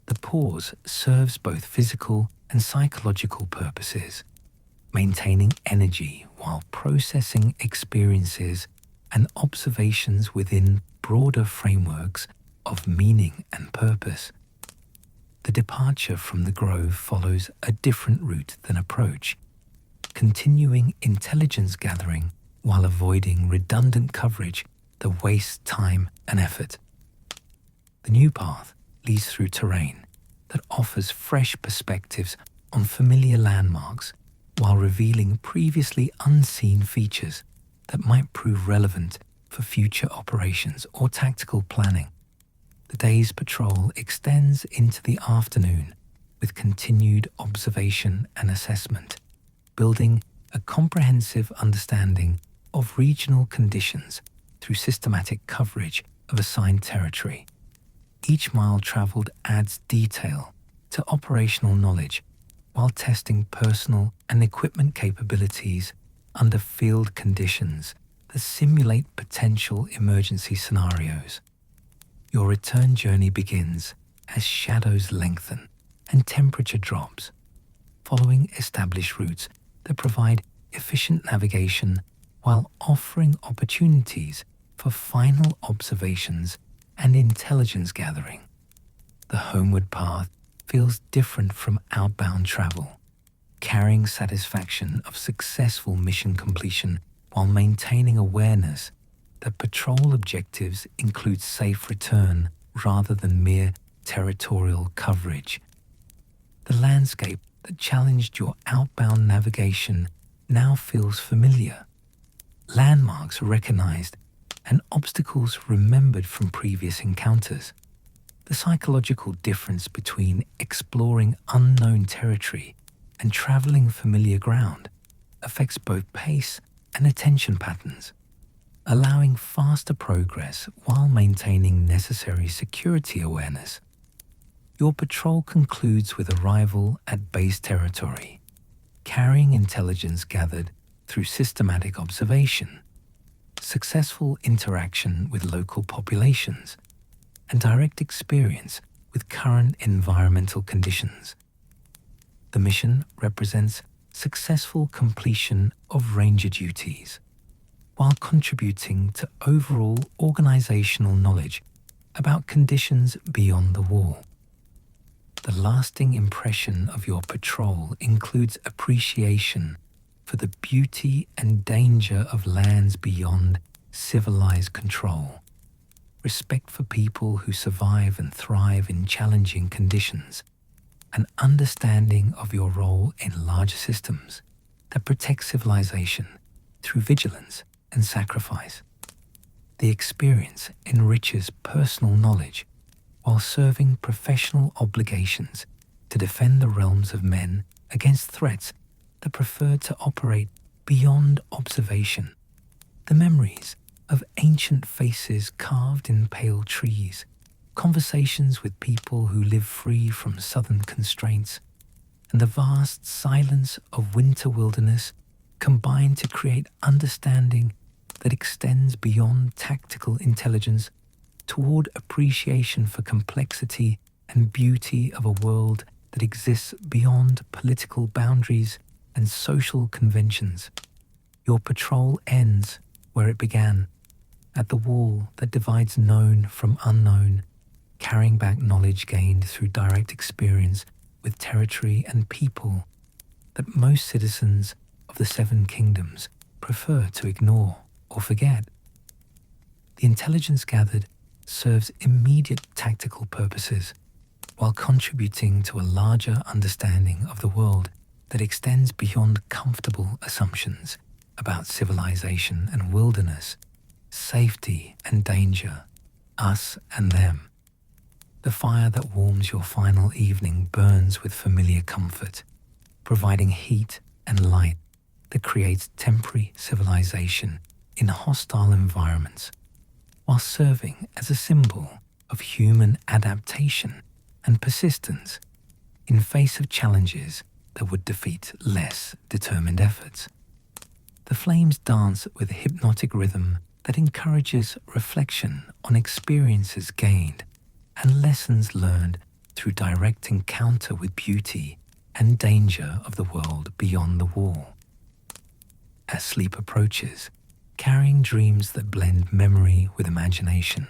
The pause serves both physical and psychological purposes, maintaining energy while processing experiences and observations within broader frameworks of meaning and purpose. The departure from the grove follows a different route than approach, continuing intelligence gathering while avoiding redundant coverage that wastes time and effort. The new path leads through terrain that offers fresh perspectives on familiar landmarks while revealing previously unseen features that might prove relevant for future operations or tactical planning. The day's patrol extends into the afternoon with continued observation and assessment, building a comprehensive understanding of regional conditions through systematic coverage of assigned territory. Each mile traveled adds detail to operational knowledge while testing personal and equipment capabilities under field conditions that simulate potential emergency scenarios. Your return journey begins as shadows lengthen and temperature drops, following established routes that provide efficient navigation while offering opportunities for final observations and intelligence gathering. The homeward path feels different from outbound travel, carrying satisfaction of successful mission completion while maintaining awareness that patrol objectives include safe return rather than mere territorial coverage. The landscape that challenged your outbound navigation now feels familiar. Landmarks recognized and obstacles remembered from previous encounters. The psychological difference between exploring unknown territory and traveling familiar ground affects both pace and attention patterns, allowing faster progress while maintaining necessary security awareness. Your patrol concludes with arrival at base territory, carrying intelligence gathered through systematic observation, successful interaction with local populations, and direct experience with current environmental conditions. The mission represents successful completion of ranger duties, while contributing to overall organizational knowledge about conditions beyond the wall. The lasting impression of your patrol includes appreciation for the beauty and danger of lands beyond civilized control, respect for people who survive and thrive in challenging conditions, an understanding of your role in larger systems that protect civilization through vigilance and sacrifice. The experience enriches personal knowledge while serving professional obligations to defend the realms of men against threats that prefer to operate beyond observation. The memories of ancient faces carved in pale trees, conversations with people who live free from southern constraints, and the vast silence of winter wilderness combine to create understanding that extends beyond tactical intelligence toward appreciation for complexity and beauty of a world that exists beyond political boundaries and social conventions. Your patrol ends where it began, at the wall that divides known from unknown, carrying back knowledge gained through direct experience with territory and people that most citizens of the Seven Kingdoms prefer to ignore or forget. The intelligence gathered serves immediate tactical purposes while contributing to a larger understanding of the world that extends beyond comfortable assumptions about civilization and wilderness, safety and danger, us and them. The fire that warms your final evening burns with familiar comfort, providing heat and light that creates temporary civilization in hostile environments, while serving as a symbol of human adaptation and persistence in face of challenges that would defeat less determined efforts. The flames dance with a hypnotic rhythm that encourages reflection on experiences gained and lessons learned through direct encounter with beauty and danger of the world beyond the wall. As sleep approaches, carrying dreams that blend memory with imagination,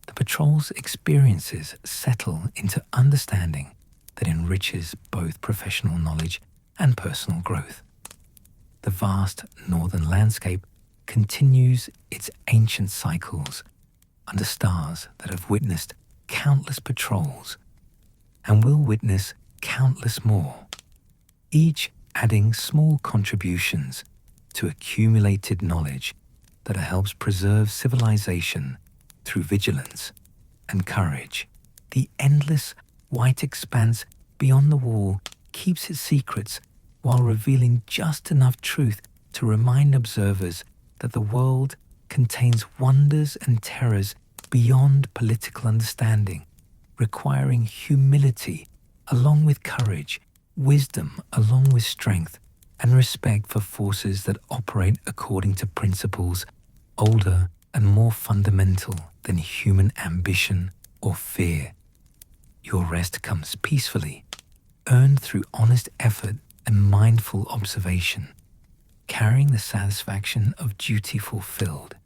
the patrol's experiences settle into understanding that enriches both professional knowledge and personal growth. The vast northern landscape continues its ancient cycles under stars that have witnessed countless patrols and will witness countless more, each adding small contributions to accumulated knowledge that helps preserve civilization through vigilance and courage. The endless white expanse beyond the wall keeps its secrets while revealing just enough truth to remind observers that the world contains wonders and terrors beyond political understanding, requiring humility along with courage, wisdom along with strength, and respect for forces that operate according to principles older and more fundamental than human ambition or fear. Your rest comes peacefully, earned through honest effort and mindful observation, carrying the satisfaction of duty fulfilled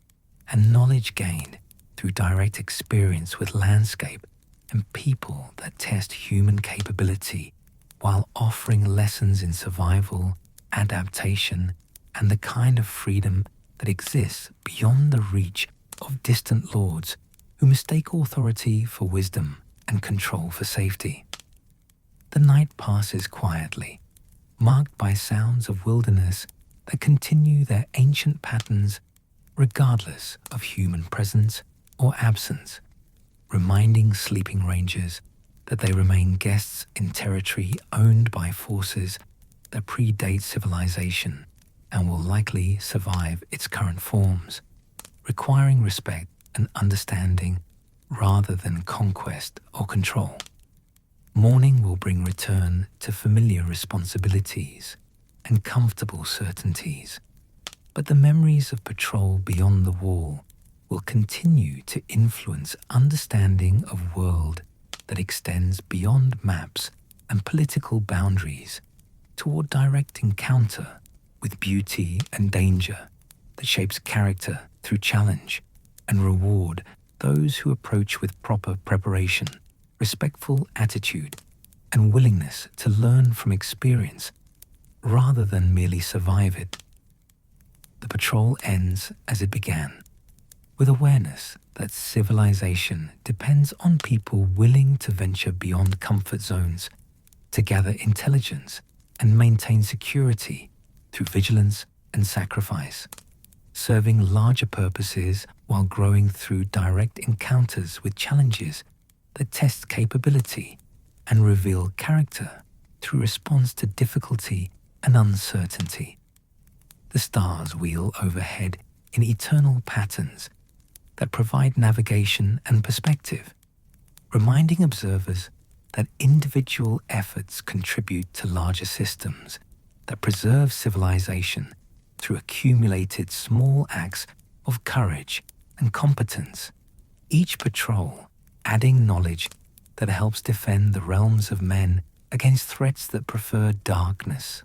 and knowledge gained through direct experience with landscape and people that test human capability while offering lessons in survival, adaptation, and the kind of freedom that exists beyond the reach of distant lords who mistake authority for wisdom and control for safety. The night passes quietly, marked by sounds of wilderness that continue their ancient patterns regardless of human presence or absence, reminding sleeping rangers that they remain guests in territory owned by forces that predate civilization and will likely survive its current forms, requiring respect and understanding rather than conquest or control. Morning will bring return to familiar responsibilities and comfortable certainties, but the memories of patrol beyond the wall will continue to influence understanding of world that extends beyond maps and political boundaries toward direct encounter with beauty and danger that shapes character through challenge and reward those who approach with proper preparation, respectful attitude, and willingness to learn from experience rather than merely survive it. The patrol ends as it began, with awareness that civilization depends on people willing to venture beyond comfort zones, to gather intelligence and maintain security through vigilance and sacrifice, serving larger purposes while growing through direct encounters with challenges that test capability and reveal character through response to difficulty and uncertainty. The stars wheel overhead in eternal patterns that provide navigation and perspective, reminding observers that individual efforts contribute to larger systems that preserve civilization through accumulated small acts of courage and competence, each patrol adding knowledge that helps defend the realms of men against threats that prefer darkness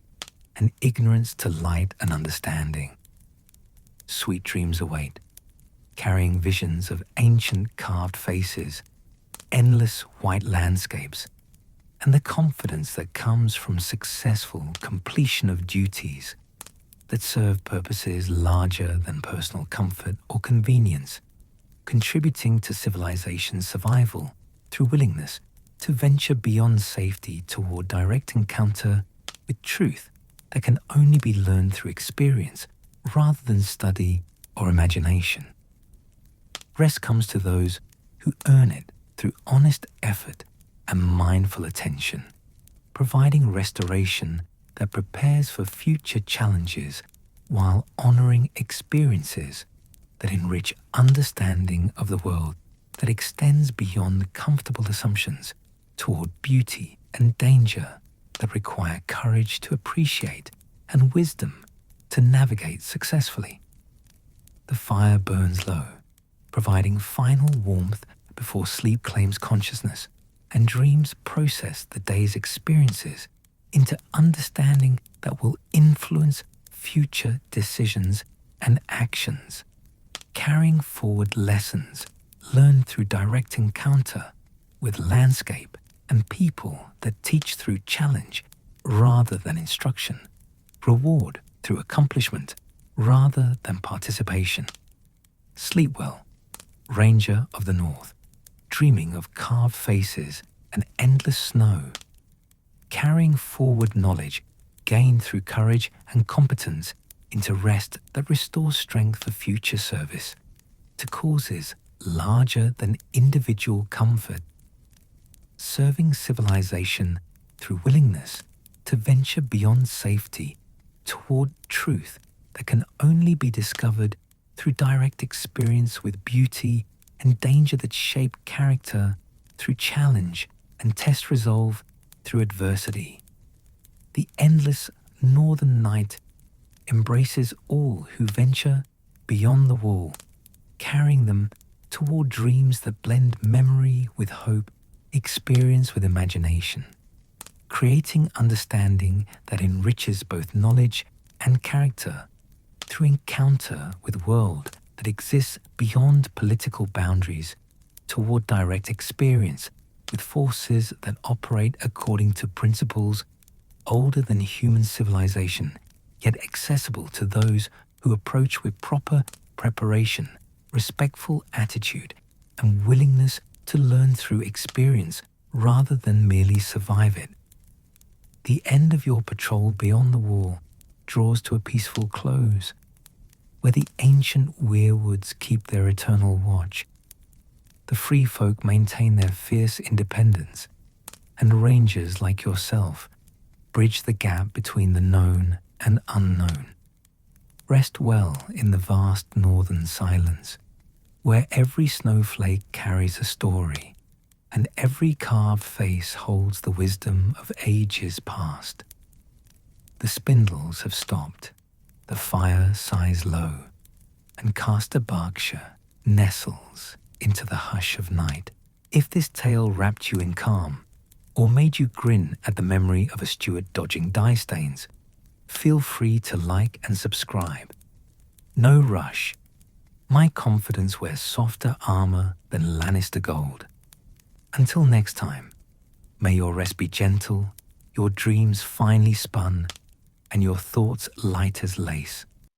and ignorance to light and understanding. Sweet dreams await, carrying visions of ancient carved faces, endless white landscapes, and the confidence that comes from successful completion of duties that serve purposes larger than personal comfort or convenience, contributing to civilization's survival through willingness to venture beyond safety toward direct encounter with truth that can only be learned through experience rather than study or imagination. Rest comes to those who earn it through honest effort and mindful attention, providing restoration that prepares for future challenges while honoring experiences that enrich understanding of the world that extends beyond comfortable assumptions toward beauty and danger that require courage to appreciate and wisdom to navigate successfully. The fire burns low, providing final warmth before sleep claims consciousness and dreams process the day's experiences into understanding that will influence future decisions and actions, carrying forward lessons learned through direct encounter with landscape and people that teach through challenge rather than instruction, reward through accomplishment rather than participation. Sleep well, Ranger of the North, dreaming of carved faces and endless snow, carrying forward knowledge gained through courage and competence into rest that restores strength for future service to causes larger than individual comfort, serving civilization through willingness to venture beyond safety toward truth that can only be discovered through direct experience with beauty and danger that shape character through challenge and test resolve through adversity. The endless northern night embraces all who venture beyond the wall, carrying them toward dreams that blend memory with hope, experience with imagination, creating understanding that enriches both knowledge and character through encounter with world that exists beyond political boundaries toward direct experience with forces that operate according to principles older than human civilization, yet accessible to those who approach with proper preparation, respectful attitude, and willingness to learn through experience rather than merely survive it. The end of your patrol beyond the wall draws to a peaceful close, where the ancient weirwoods keep their eternal watch. The free folk maintain their fierce independence, and rangers like yourself bridge the gap between the known and unknown. Rest well in the vast northern silence, where every snowflake carries a story, and every carved face holds the wisdom of ages past. The spindles have stopped, the fire sighs low, and Caster Berkshire nestles into the hush of night. If this tale wrapped you in calm, or made you grin at the memory of a steward dodging dye stains, feel free to like and subscribe. No rush. My confidence wears softer armor than Lannister gold. Until next time, may your rest be gentle, your dreams finely spun, and your thoughts light as lace.